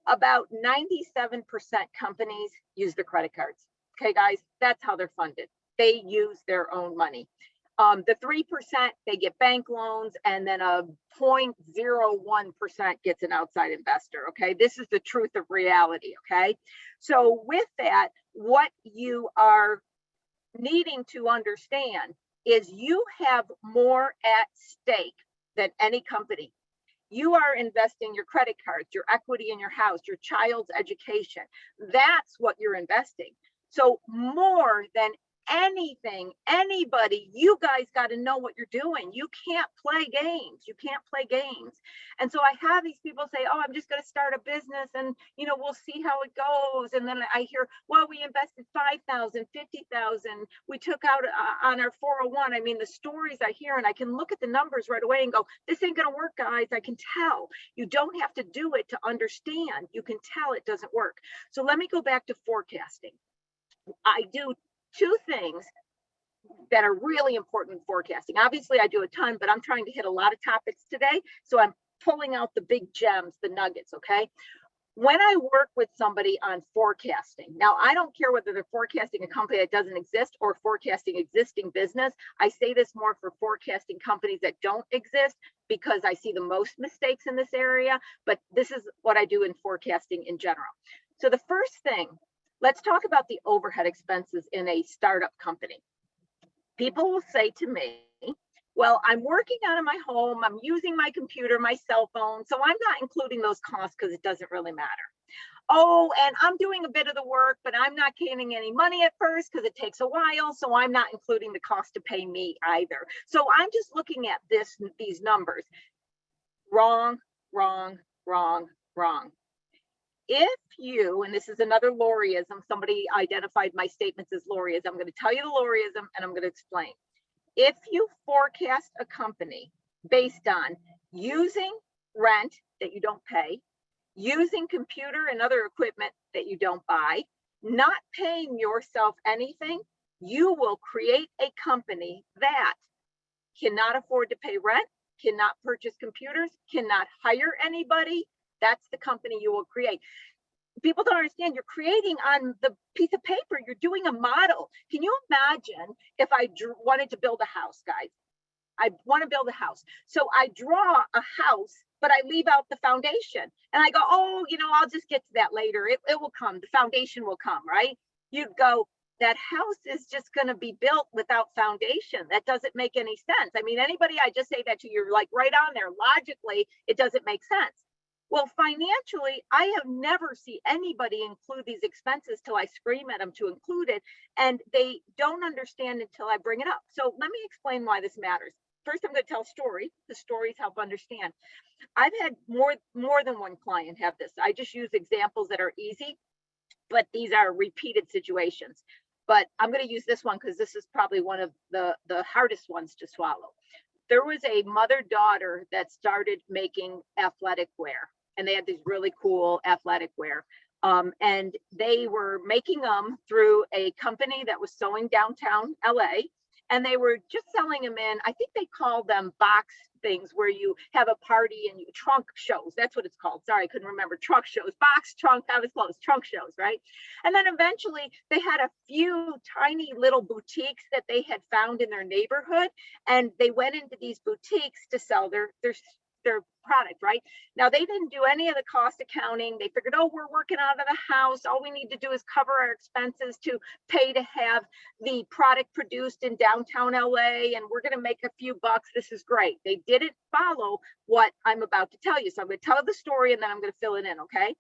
About 97% companies use their credit cards. Okay, guys, that's how they're funded. They use their own money. The 3%, they get bank loans, and then a 0.01% gets an outside investor. Okay, this is the truth of reality. Okay, so with that, what you are needing to understand is you have more at stake than any company. You are investing your credit cards, your equity in your house, your child's education. That's what you're investing. So more than anything, anybody, you guys got to know what you're doing. You can't play games. You can't play games. And so I have these people say, oh, I'm just going to start a business and, we'll see how it goes. And then I hear, well, we invested 5,000, 50,000. We took out on our 401. I mean, the stories I hear, and I can look at the numbers right away and go, this ain't going to work, guys. I can tell. You don't have to do it to understand. You can tell it doesn't work. So let me go back to forecasting. I do two things that are really important in forecasting. Obviously, I do a ton, but I'm trying to hit a lot of topics today. So I'm pulling out the big gems, the nuggets, okay? When I work with somebody on forecasting, now I don't care whether they're forecasting a company that doesn't exist or forecasting existing business. I say this more for forecasting companies that don't exist because I see the most mistakes in this area, but this is what I do in forecasting in general. So the first thing, let's talk about the overhead expenses in a startup company. People will say to me, well, I'm working out of my home, I'm using my computer, my cell phone, so I'm not including those costs because it doesn't really matter. oh, and I'm doing a bit of the work, but I'm not gaining any money at first because it takes a while. So I'm not including the cost to pay me either. So I'm just looking at these numbers. Wrong, wrong, wrong, wrong. If you, and this is another Loriism, somebody identified my statements as Loriism. I'm going to tell you the Loriism and I'm going to explain. If you forecast a company based on using rent that you don't pay, using computer and other equipment that you don't buy, not paying yourself anything, you will create a company that cannot afford to pay rent, cannot purchase computers, cannot hire anybody. That's the company you will create. People don't understand, you're creating on the piece of paper, you're doing a model. Can you imagine if I wanted to build a house, guys? I want to build a house. So I draw a house, but I leave out the foundation. And I go, oh, I'll just get to that later. It will come. The foundation will come, right? You'd go, that house is just going to be built without foundation. That doesn't make any sense. I mean, anybody I just say that to, you're like right on there. Logically, it doesn't make sense. Well, financially, I have never seen anybody include these expenses till I scream at them to include it. And they don't understand until I bring it up. So let me explain why this matters. First, I'm going to tell a story. The stories help understand. I've had more than one client have this. I just use examples that are easy, but these are repeated situations. But I'm going to use this one because this is probably one of the hardest ones to swallow. There was a mother-daughter that started making athletic wear, and they had these really cool athletic wear. And they were making them through a company that was sewing downtown LA. And they were just selling them in, I think they called them box things where you have a party and you trunk shows. That's what it's called. Sorry, I couldn't remember. Truck shows, box, trunk, I was close, trunk shows, right? And then eventually they had a few tiny little boutiques that they had found in their neighborhood. And they went into these boutiques to sell their product, right? Now, they didn't do any of the cost accounting. They figured, oh, we're working out of the house. All we need to do is cover our expenses to pay to have the product produced in downtown LA, and we're going to make a few bucks. This is great. They didn't follow what I'm about to tell you. So I'm going to tell the story and then I'm going to fill it in, okay?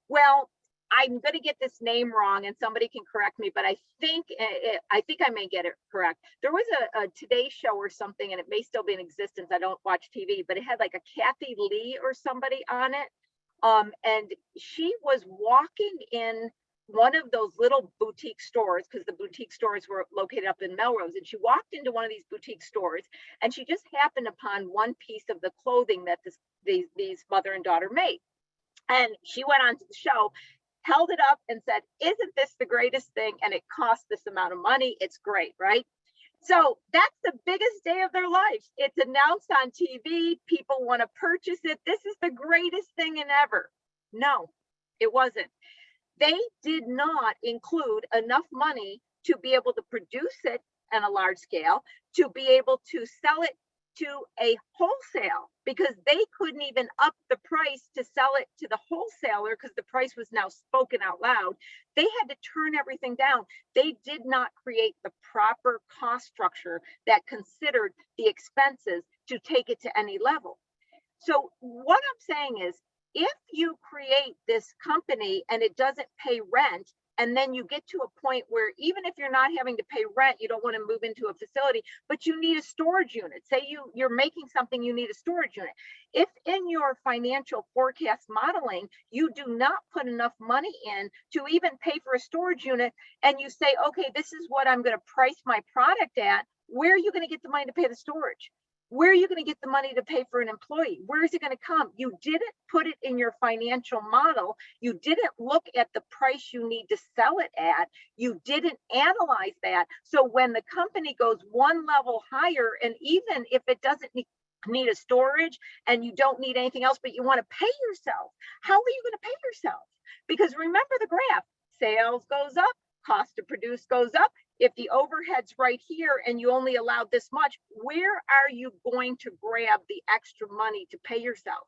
Well, I'm going to get this name wrong and somebody can correct me, but I think I may get it correct. There was a Today Show or something, and it may still be in existence. I don't watch TV, but it had like a Kathy Lee or somebody on it. And she was walking in one of those little boutique stores, because the boutique stores were located up in Melrose. And she walked into one of these boutique stores and she just happened upon one piece of the clothing that these mother and daughter made. And she went on to the show, held it up and said, isn't this the greatest thing? And it costs this amount of money. It's great, right? So that's the biggest day of their lives. It's announced on TV. People want to purchase it. This is the greatest thing in ever. No, it wasn't. They did not include enough money to be able to produce it on a large scale, to be able to sell it to a wholesale, because they couldn't even up the price to sell it to the wholesaler because the price was now spoken out loud. They had to turn everything down. They did not create the proper cost structure that considered the expenses to take it to any level. So what I'm saying is, if you create this company and it doesn't pay rent, and then you get to a point where even if you're not having to pay rent, you don't want to move into a facility, but you need a storage unit. Say you're making something, you need a storage unit. If in your financial forecast modeling, you do not put enough money in to even pay for a storage unit, and you say, okay, this is what I'm going to price my product at, where are you going to get the money to pay the storage? Where are you going to get the money to pay for an employee? Where is it going to come? You didn't put it in your financial model. You didn't look at the price you need to sell it at. You didn't analyze that. So when the company goes one level higher, and even if it doesn't need a storage and you don't need anything else, but you want to pay yourself, how are you going to pay yourself? Because remember the graph, sales goes up, cost to produce goes up. If the overhead's right here and you only allowed this much, where are you going to grab the extra money to pay yourself?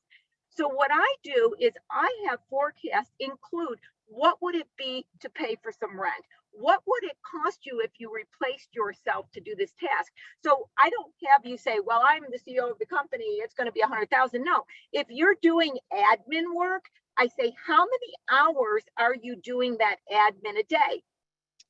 So what I do is I have forecasts include what would it be to pay for some rent? What would it cost you if you replaced yourself to do this task? So I don't have you say, well, I'm the CEO of the company, it's going to be $100,000. No, if you're doing admin work, I say, how many hours are you doing that admin a day?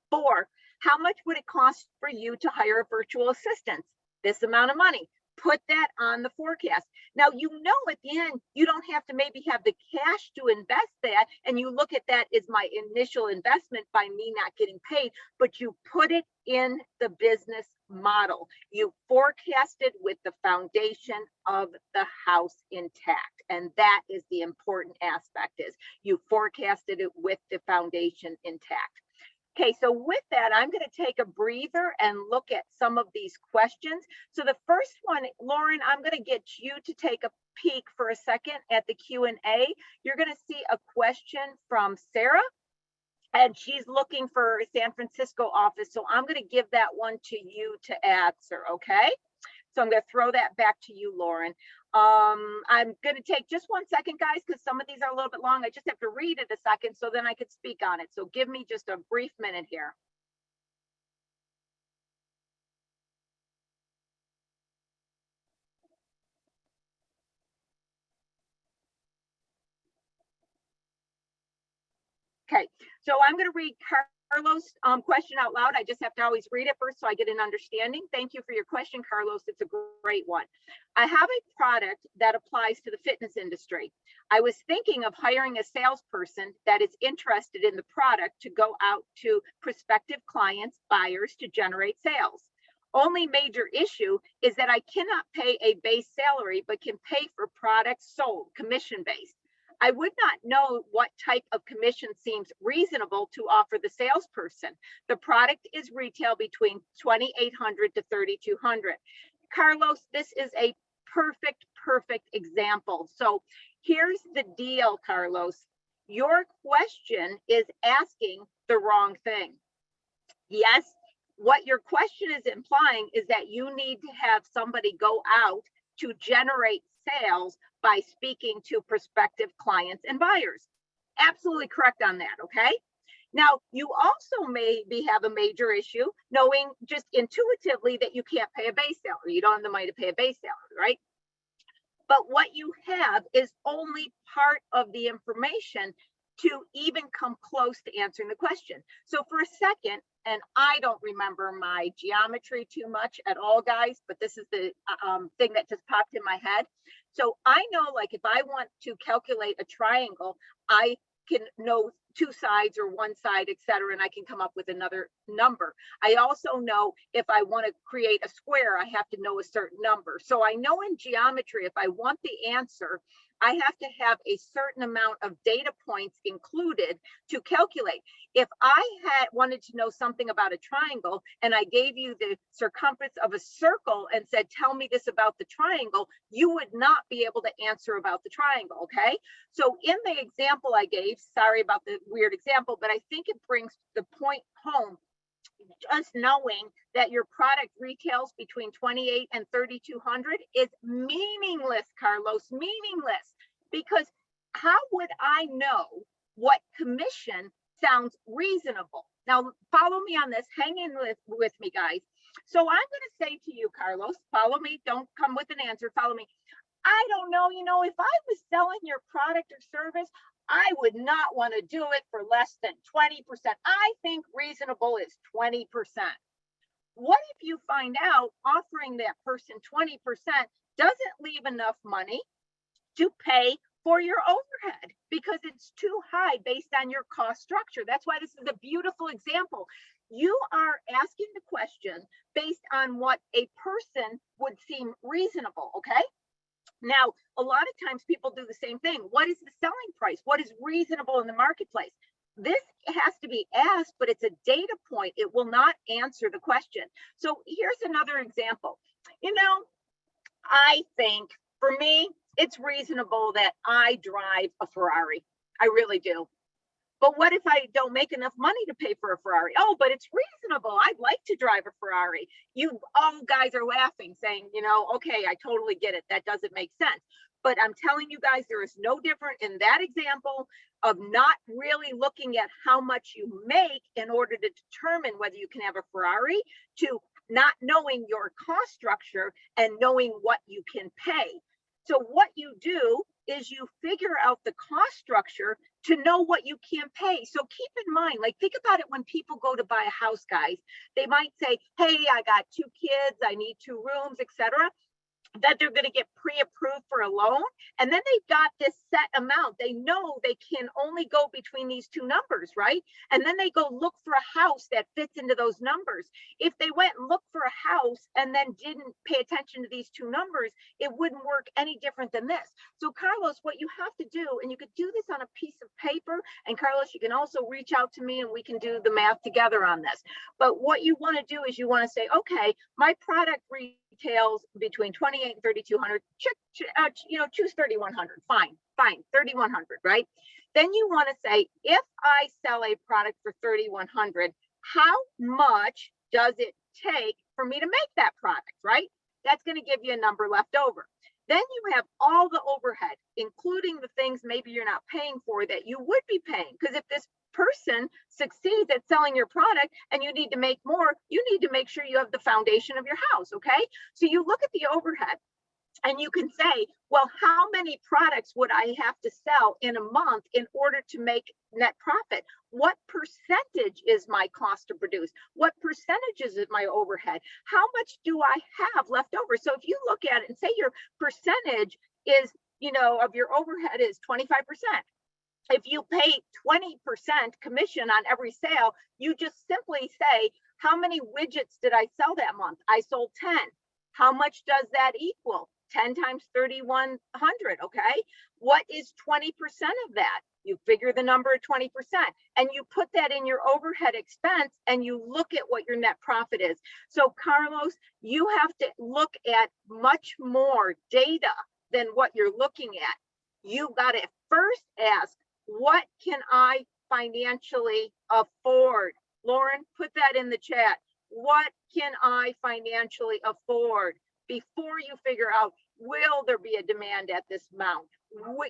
4, how much would it cost for you to hire a virtual assistant? This amount of money. Put that on the forecast. Now, you know, at the end, you don't have to maybe have the cash to invest that. And you look at that as my initial investment by me not getting paid, but you put it in the business model. You forecast it with the foundation of the house intact. And that is the important aspect, is you forecasted it with the foundation intact. Okay, so with that, I'm going to take a breather and look at some of these questions. So the first one, Lauren, I'm going to get you to take a peek for a second at the Q&A. You're going to see a question from Sarah, and she's looking for a San Francisco office. So I'm going to give that one to you to answer, okay? So I'm going to throw that back to you, Lauren. I'm going to take just 1 second, guys, because some of these are a little bit long. I just have to read it a second so then I could speak on it. So give me just a brief minute here. Okay, so I'm going to read Carlos' question out loud. I just have to always read it first so I get an understanding. Thank you for your question, Carlos. It's a great one. I have a product that applies to the fitness industry. I was thinking of hiring a salesperson that is interested in the product to go out to prospective clients, buyers, to generate sales. Only major issue is that I cannot pay a base salary, but can pay for products sold, commission-based. I would not know what type of commission seems reasonable to offer the salesperson. The product is retail between $2,800 to $3,200. Carlos, this is a perfect example. So here's the deal, Carlos. Your question is asking the wrong thing. Yes, what your question is implying is that you need to have somebody go out to generate sales by speaking to prospective clients and buyers. Absolutely correct on that, okay? Now, you also maybe have a major issue knowing just intuitively that you can't pay a base salary. You don't have the money to pay a base salary, right? But what you have is only part of the information to even come close to answering the question. So for a second, and I don't remember my geometry too much at all, guys, but this is the thing that just popped in my head. So I know, like, if I want to calculate a triangle, I can know 2 sides or 1 side, et cetera, and I can come up with another number. I also know if I want to create a square, I have to know a certain number. So I know in geometry, if I want the answer, I have to have a certain amount of data points included to calculate. If I had wanted to know something about a triangle and I gave you the circumference of a circle and said, tell me this about the triangle, you would not be able to answer about the triangle, okay? So in the example I gave, sorry about the weird example, but I think it brings the point home. Just knowing that your product retails between $2,800 and $3,200 is meaningless, Carlos, meaningless. Because how would I know what commission sounds reasonable? Now, follow me on this. Hang in with me, guys. So I'm going to say to you, Carlos, follow me. Don't come with an answer. Follow me. I don't know, if I was selling your product or service, I would not want to do it for less than 20%. I think reasonable is 20%. What if you find out offering that person 20% doesn't leave enough money to pay for your overhead because it's too high based on your cost structure? That's why this is a beautiful example. You are asking the question based on what a person would seem reasonable, okay? Now, a lot of times people do the same thing. What is the selling price? What is reasonable in the marketplace? This has to be asked, but it's a data point. It will not answer the question. So here's another example. I think for me, it's reasonable that I drive a Ferrari. I really do. But what if I don't make enough money to pay for a Ferrari? Oh, but it's reasonable. I'd like to drive a Ferrari. You all guys are laughing, saying, okay, I totally get it. That doesn't make sense. But I'm telling you guys, there is no different in that example of not really looking at how much you make in order to determine whether you can have a Ferrari, to not knowing your cost structure and knowing what you can pay. So what you do is you figure out the cost structure to know what you can pay. So keep in mind, like, think about it when people go to buy a house, guys. They might say, hey, I got 2 kids, I need 2 rooms, etc., that they're going to get pre-approved for a loan. And then they've got this set amount. They know they can only go between these 2 numbers, right? And then they go look for a house that fits into those numbers. If they went and looked for a house and then didn't pay attention to these 2 numbers, it wouldn't work any different than this. So Carlos, what you have to do, and you could do this on a piece of paper, and Carlos, you can also reach out to me and we can do the math together on this. But what you want to do is you want to say, okay, my product retails between 28 and 3,200, choose 3,100, fine, 3,100, right? Then you want to say, if I sell a product for 3,100, how much does it take for me to make that product, right? That's going to give you a number left over. Then you have all the overhead, including the things maybe you're not paying for that you would be paying. Because if this person succeeds at selling your product and you need to make more, you need to make sure you have the foundation of your house, okay? So you look at the overhead and you can say, well, how many products would I have to sell in a month in order to make net profit? What percentage is my cost to produce? What percentage is my overhead? How much do I have left over? So if you look at it and say your percentage is, of your overhead is 25%. If you pay 20% commission on every sale, you just simply say, how many widgets did I sell that month? I sold 10. How much does that equal? 10 times 3,100, okay? What is 20% of that? You figure the number of 20% and you put that in your overhead expense and you look at what your net profit is. So Carlos, you have to look at much more data than what you're looking at. You got to first ask, what can I financially afford? Lauren, put that in the chat. What can I financially afford? Before you figure out, will there be a demand at this amount?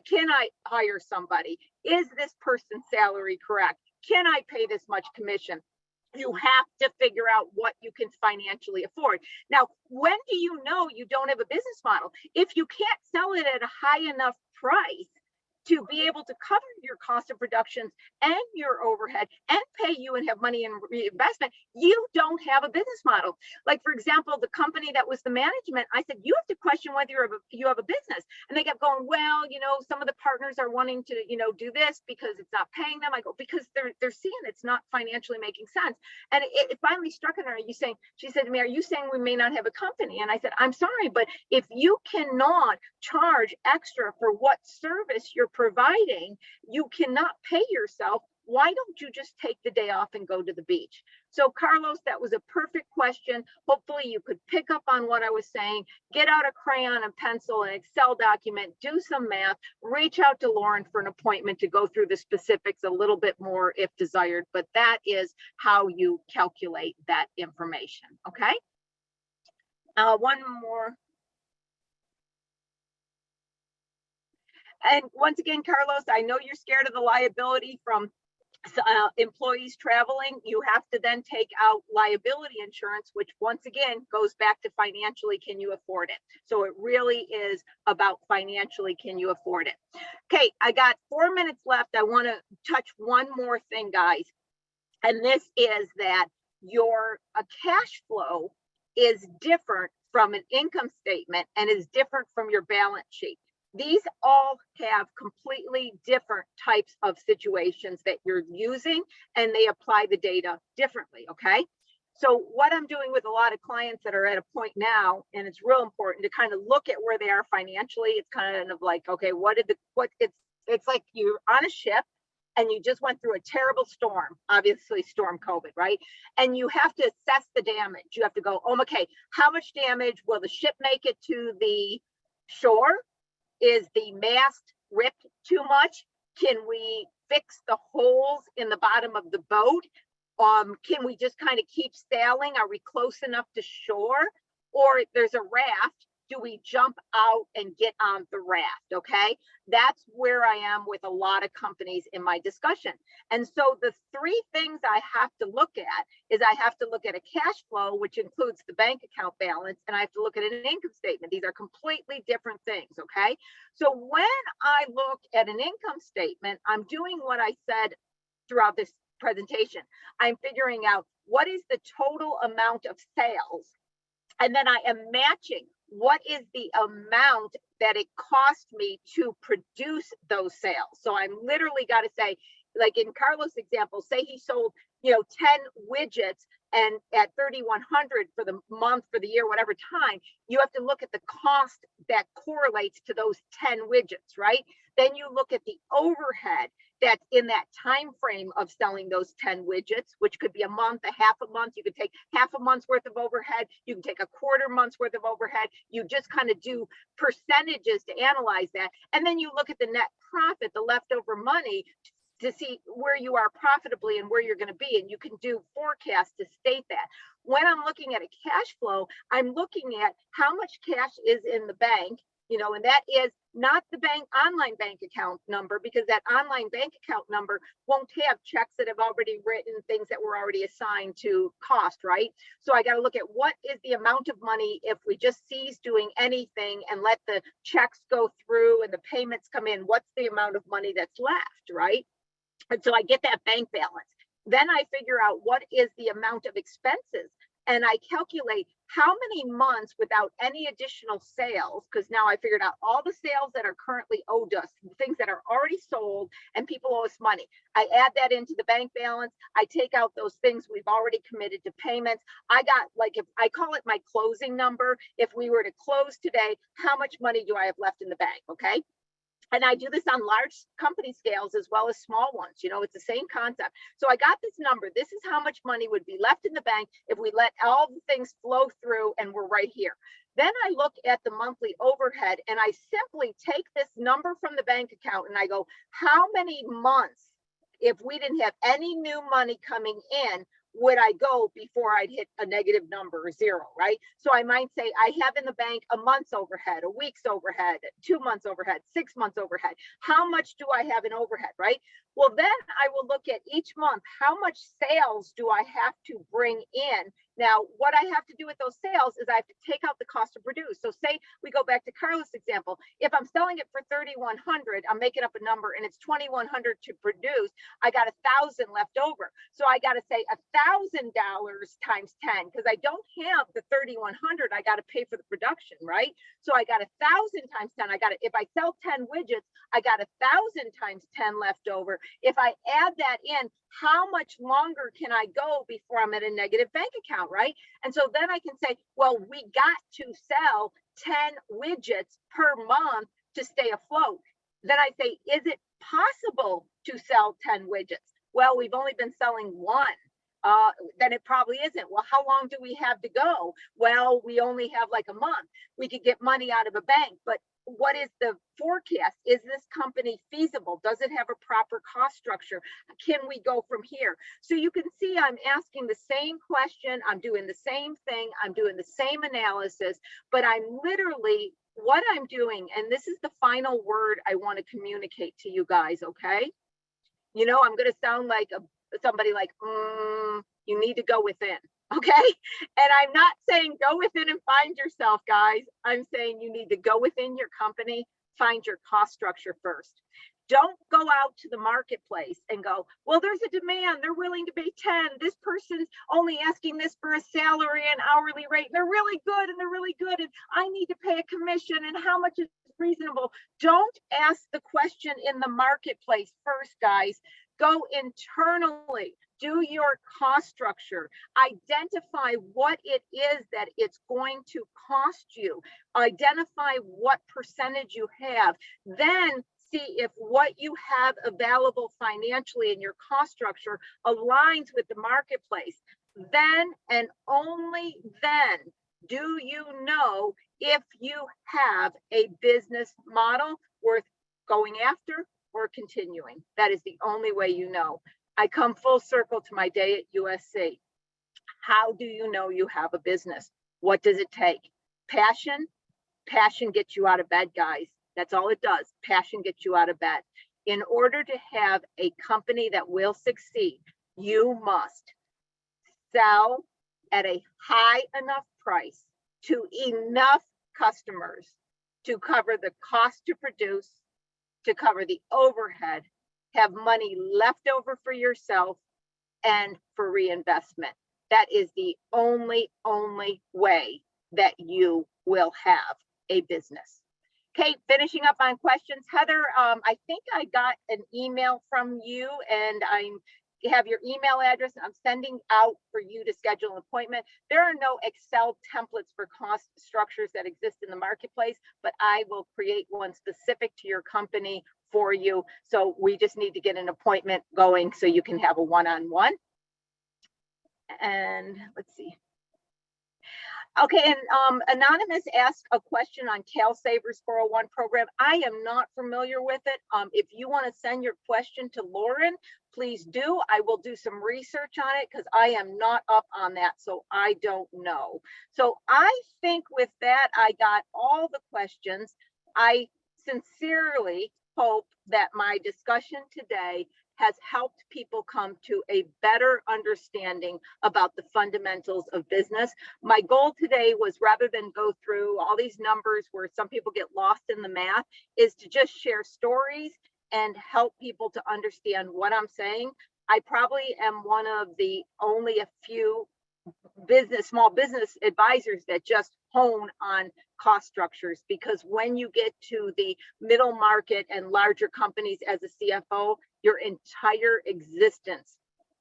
Can I hire somebody? Is this person's salary correct? Can I pay this much commission? You have to figure out what you can financially afford. Now, when do you know you don't have a business model? If you can't sell it at a high enough price to be able to cover your cost of productions and your overhead and pay you and have money in reinvestment, you don't have a business model. Like, for example, the company that was the management, I said, you have to question whether you have a business. And they kept going, well, some of the partners are wanting to, do this because it's not paying them. I go, because they're seeing it's not financially making sense. And it finally struck her. She said to me, are you saying we may not have a company? And I said, I'm sorry, but if you cannot charge extra for what service you're providing, you cannot pay yourself. Why don't you just take the day off and go to the beach? So Carlos, that was a perfect question. Hopefully you could pick up on what I was saying. Get out a crayon and pencil, an Excel document, do some math, reach out to Lauren for an appointment to go through the specifics a little bit more if desired, but that is how you calculate that information, okay? One more. And once again, Carlos, I know you're scared of the liability from employees traveling. You have to then take out liability insurance, which once again goes back to financially, can you afford it? So it really is about financially, can you afford it? Okay, I got 4 minutes left. I want to touch one more thing, guys. And this is that your cash flow is different from an income statement and is different from your balance sheet. These all have completely different types of situations that you're using, and they apply the data differently, okay? So what I'm doing with a lot of clients that are at a point now, and it's real important to kind of look at where they are financially. It's kind of like, okay, it's like you're on a ship and you just went through a terrible storm, obviously storm COVID, right? And you have to assess the damage. You have to go, okay, how much damage will the ship make it to the shore? Is the mast ripped too much? Can we fix the holes in the bottom of the boat? Can we just kind of keep sailing? Are we close enough to shore? Or there's a raft do we jump out and get on the raft? Okay. That's where I am with a lot of companies in my discussion. And so the three things I have to look at is I have to look at a cash flow, which includes the bank account balance, and I have to look at an income statement. These are completely different things. Okay. So when I look at an income statement, I'm doing what I said throughout this presentation. I'm figuring out what is the total amount of sales, and then I am matching what is the amount that it cost me to produce those sales. So I'm literally got to say, like in Carlos' example, say he sold 10 widgets and at 3,100 for the month, for the year, whatever time, you have to look at the cost that correlates to those 10 widgets, right? Then you look at the overhead that's in that time frame of selling those 10 widgets, which could be a month, a half a month. You could take half a month's worth of overhead. You can take a quarter month's worth of overhead. You just kind of do percentages to analyze that. And then you look at the net profit, the leftover money, to see where you are profitably and where you're going to be. And you can do forecasts to state that. When I'm looking at a cash flow, I'm looking at how much cash is in the bank, and that is not the online bank account number, because that online bank account number won't have checks that have already written, things that were already assigned to cost, right? So I got to look at what is the amount of money if we just cease doing anything and let the checks go through and the payments come in, what's the amount of money that's left, right? And so I get that bank balance. Then I figure out what is the amount of expenses. And I calculate how many months without any additional sales, because now I figured out all the sales that are currently owed us, things that are already sold and people owe us money. I add that into the bank balance. I take out those things we've already committed to payments. I got, if I call it my closing number, if we were to close today, how much money do I have left in the bank? Okay. And I do this on large company scales as well as small ones. It's the same concept. So I got this number. This is how much money would be left in the bank if we let all the things flow through and we're right here. Then I look at the monthly overhead and I simply take this number from the bank account and I go, how many months, if we didn't have any new money coming in, would I go before I'd hit a negative number or zero, right? So I might say I have in the bank a month's overhead, a week's overhead, 2 months overhead, 6 months overhead. How much do I have in overhead, right? Well, then I will look at each month, how much sales do I have to bring in? Now, what I have to do with those sales is I have to take out the cost to produce. So say we go back to Carlos' example. If I'm selling it for 3,100, I'm making up a number and it's 2,100 to produce, I got 1,000 left over. So I got to say $1,000 times 10, because I don't have the 3,100, I got to pay for the production, right? So I got 1,000 times 10. If I sell 10 widgets, I got 1,000 times 10 left over. If I add that in, how much longer can I go before I'm at a negative bank account, right? And so then I can say, well, we got to sell 10 widgets per month to stay afloat. Then I say, is it possible to sell 10 widgets? Well, we've only been selling one. Then it probably isn't. Well, how long do we have to go? Well, we only have like a month. We could get money out of a bank, but what is the forecast? Is this company feasible? Does it have a proper cost structure? Can we go from here? So you can see I'm asking the same question. I'm doing the same thing. I'm doing the same analysis, but I'm literally, what I'm doing, and this is the final word I want to communicate to you guys, okay? I'm going to sound like somebody like, you need to go within. Okay. And I'm not saying go within and find yourself, guys. I'm saying you need to go within your company, find your cost structure first. Don't go out to the marketplace and go, well, there's a demand. They're willing to pay 10. This person's only asking this for a salary and hourly rate. They're really good and they're really good. And I need to pay a commission, and how much is reasonable? Don't ask the question in the marketplace first, guys. Go internally. Do your cost structure. Identify what it is that it's going to cost you. Identify what percentage you have. Then see if what you have available financially in your cost structure aligns with the marketplace. Then and only then do you know if you have a business model worth going after or continuing. That is the only way you know. I come full circle to my day at USC. How do you know you have a business? What does it take? Passion, Passion gets you out of bed, guys. That's all it does. Passion gets you out of bed. In order to have a company that will succeed, you must sell at a high enough price to enough customers to cover the cost to produce, to cover the overhead, have money left over for yourself and for reinvestment. That is the only way that you will have a business. Okay, finishing up on questions. Heather, I think I got an email from you, and I have your email address. I'm sending out for you to schedule an appointment. There are no Excel templates for cost structures that exist in the marketplace, but I will create one specific to your company for you. So we just need to get an appointment going so you can have a one-on-one. And let's see. Okay, and Anonymous asked a question on CalSavers 401 program. I am not familiar with it. If you want to send your question to Lauren, please do. I will do some research on it because I am not up on that, so I don't know. So I think with that, I got all the questions. I sincerely hope that my discussion today has helped people come to a better understanding about the fundamentals of business. My goal today was, rather than go through all these numbers where some people get lost in the math, is to just share stories and help people to understand what I'm saying. I probably am one of the only a few small business advisors that just hone on cost structures, because when you get to the middle market and larger companies as a CFO, your entire existence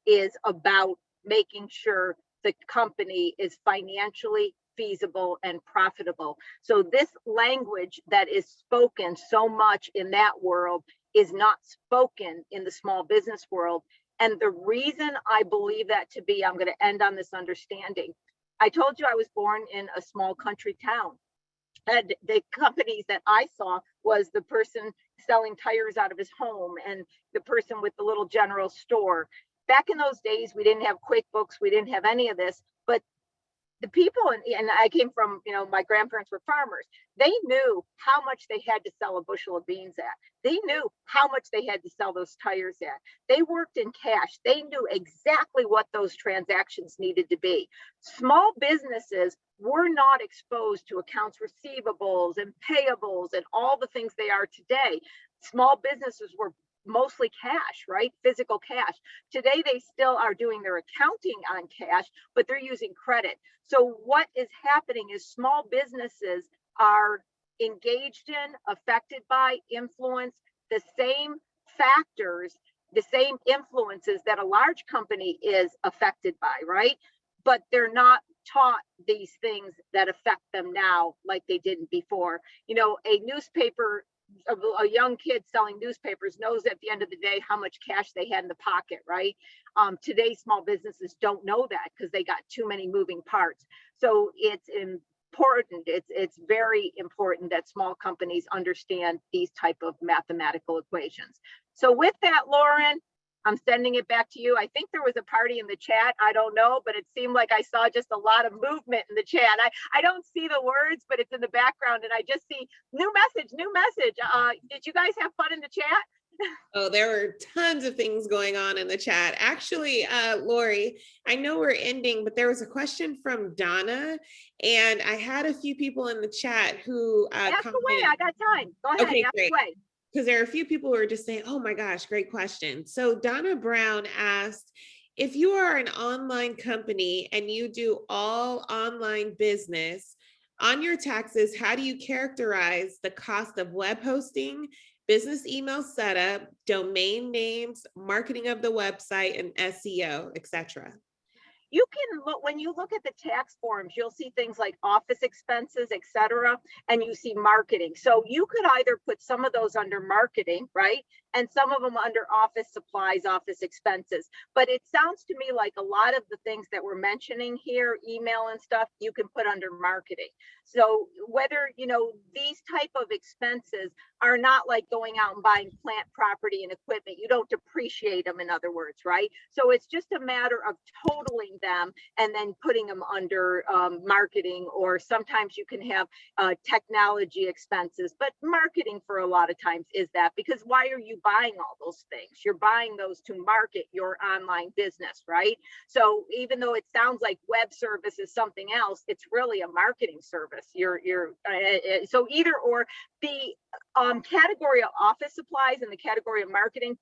is about making sure the company is financially feasible and profitable. So this language that is spoken so much in that world is not spoken in the small business world. And the reason I believe that to be, I'm going to end on this understanding. I told you I was born in a small country town. And the companies that I saw was the person selling tires out of his home and the person with the little general store. Back in those days, we didn't have QuickBooks, we didn't have any of this, but the people, and I came from, my grandparents were farmers. They knew how much they had to sell a bushel of beans at. They knew how much they had to sell those tires at. They worked in cash. They knew exactly what those transactions needed to be. Small businesses were not exposed to accounts receivables and payables and all the things they are today. Small businesses were mostly cash, right? Physical cash. Today, they still are doing their accounting on cash, but they're using credit. So what is happening is small businesses are engaged in, affected by, influence the same factors, the same influences that a large company is affected by, right? But they're not taught these things that affect them now like they didn't before. A newspaper, a young kid selling newspapers knows at the end of the day how much cash they had in the pocket, right? Today, small businesses don't know that because they got too many moving parts. So it's important, it's very important that small companies understand these type of mathematical equations. So with that, Lauren, I'm sending it back to you. I think there was a party in the chat. I don't know, but it seemed like I saw just a lot of movement in the chat. I don't see the words, but it's in the background, and I just see new message. Did you guys have fun in the chat? Oh, there were tons of things going on in the chat. Actually, Lori, I know we're ending, but there was a question from Donna, and I had a few people in the chat who ask away. I got time. Go ahead. Okay, ask great. away. Because there are a few people who are just saying, oh my gosh, great question. So Donna Brown asked, if you are an online company and you do all online business, on your taxes, how do you characterize the cost of web hosting, business email setup, domain names, marketing of the website, and SEO, etc.? You can look, when you look at the tax forms, you'll see things like office expenses, etc., and you see marketing. So you could either put some of those under marketing, right? and some of them under office supplies, office expenses. But it sounds to me like a lot of the things that we're mentioning here, email and stuff, you can put under marketing. So whether, these type of expenses are not like going out and buying plant, property, and equipment. You don't depreciate them, in other words, right? So it's just a matter of totaling them and then putting them under marketing, or sometimes you can have technology expenses, but marketing for a lot of times is that, because why are you buying all those things? You're buying those to market your online business, right? So even though it sounds like web service is something else, it's really a marketing service. So either or. The category of office supplies and the category of marketing,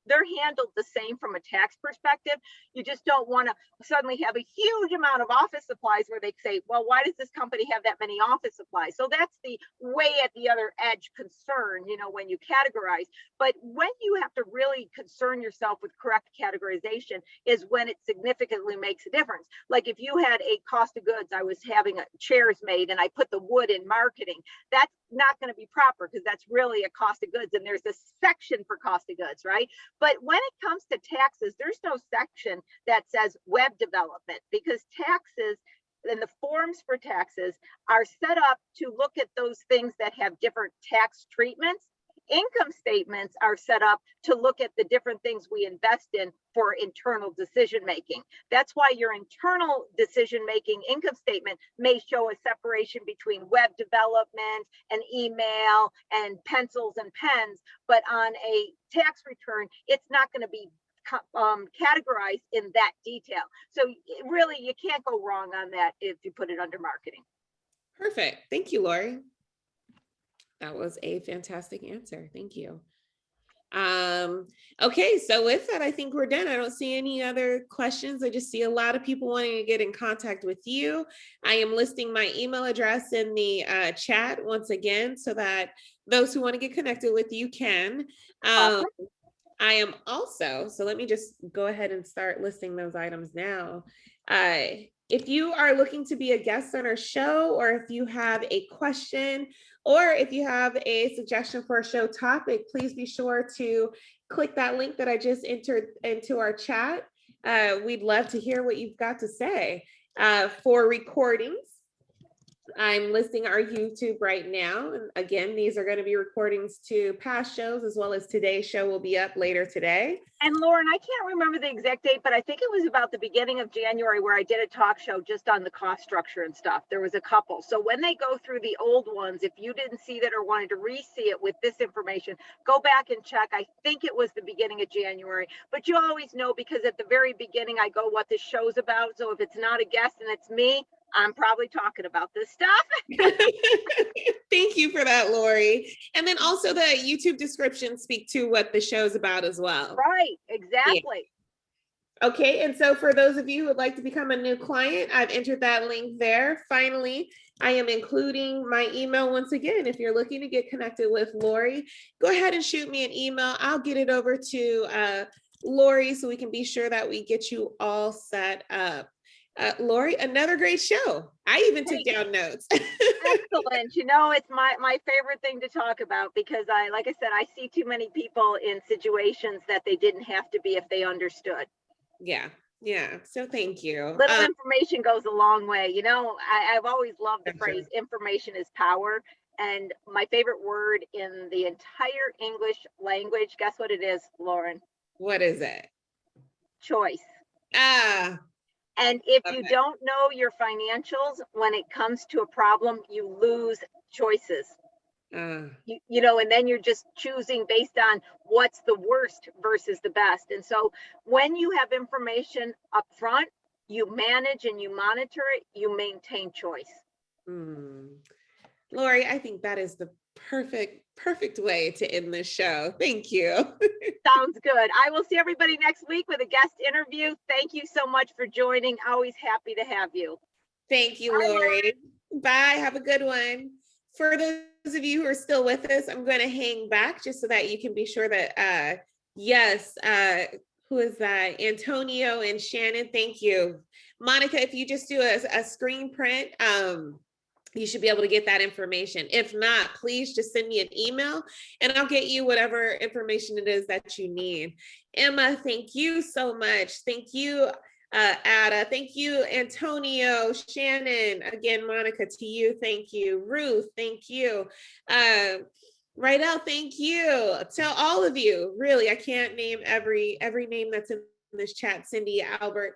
they're handled the same from a tax perspective. You just don't want to suddenly have a huge amount of office supplies where they say, well, why does this company have that many office supplies? So that's the way at the other edge concern, when you categorize. But when you have to really concern yourself with correct categorization is when it significantly makes a difference. Like if you had a cost of goods, I was having chairs made and I put the wood in marketing, that's not going to be proper because that's really a cost of goods. And there's a section for cost of goods, right? But when it comes to taxes, there's no section that says web development, because taxes and the forms for taxes are set up to look at those things that have different tax treatments. Income statements are set up to look at the different things we invest in for internal decision making. That's why your internal decision making income statement may show a separation between web development and email and pencils and pens, but on a tax return, it's not going to be categorized in that detail. So really, you can't go wrong on that if you put it under marketing. Perfect. Thank you, Lori. That was a fantastic answer. Thank you. Okay, so with that, I think we're done. I don't see any other questions. I just see a lot of people wanting to get in contact with you. I am listing my email address in the chat once again, so that those who want to get connected with you can. Awesome. I am also, so let me just go ahead and start listing those items now. If you are looking to be a guest on our show, or if you have a question, or if you have a suggestion for a show topic, please be sure to click that link that I just entered into our chat. We'd love to hear what you've got to say. For recordings, I'm listing our YouTube right now. And again, these are going to be recordings to past shows, as well as today's show will be up later today. And Lauren, I can't remember the exact date, but I think it was about the beginning of January where I did a talk show just on the cost structure and stuff. There was a couple. So when they go through the old ones, if you didn't see that or wanted to re-see it with this information, go back and check. I think it was the beginning of January, but you always know, because at the very beginning, I go what this show's about. So if it's not a guest and it's me, I'm probably talking about this stuff. Thank you for that, Lori. And then also the YouTube description speak to what the show's about as well. Right, exactly. Yeah. Okay, and so for those of you who would like to become a new client, I've entered that link there. Finally, I am including my email once again. If you're looking to get connected with Lori, go ahead and shoot me an email. I'll get it over to Lori so we can be sure that we get you all set up. Lori, another great show. I even took down notes. Excellent. It's my favorite thing to talk about, because like I said, I see too many people in situations that they didn't have to be if they understood. Yeah. So thank you. Little information goes a long way. I've always loved the phrase, information is power. And my favorite word in the entire English language, guess what it is, Lauren? What is it? Choice. And if you don't know your financials, when it comes to a problem, you lose choices. And then you're just choosing based on what's the worst versus the best. And so when you have information up front, you manage and you monitor it, you maintain choice. Lori, I think that is the perfect way to end this show. Thank you. Sounds good. I will see everybody next week with a guest interview. Thank you so much for joining. Always happy to have you. Thank you, Lori. Bye. Have a good one. For those of you who are still with us, I'm going to hang back just so that you can be sure that, who is that? Antonio and Shannon, thank you. Monica, if you just do a screen print, you should be able to get that information. If not, please just send me an email and I'll get you whatever information it is that you need. Emma, thank you so much. Thank you, Ada. Thank you, Antonio, Shannon. Again, Monica, to you, thank you. Ruth, thank you. Rydell, thank you. To all of you, really, I can't name every name that's in this chat. Cindy, Albert,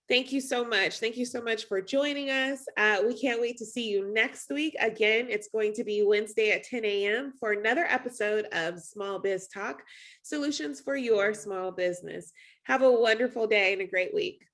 thank you so much. Thank you so much for joining us. We can't wait to see you next week. Again, it's going to be Wednesday at 10 a.m. for another episode of Small Biz Talk, solutions for your small business. Have a wonderful day and a great week.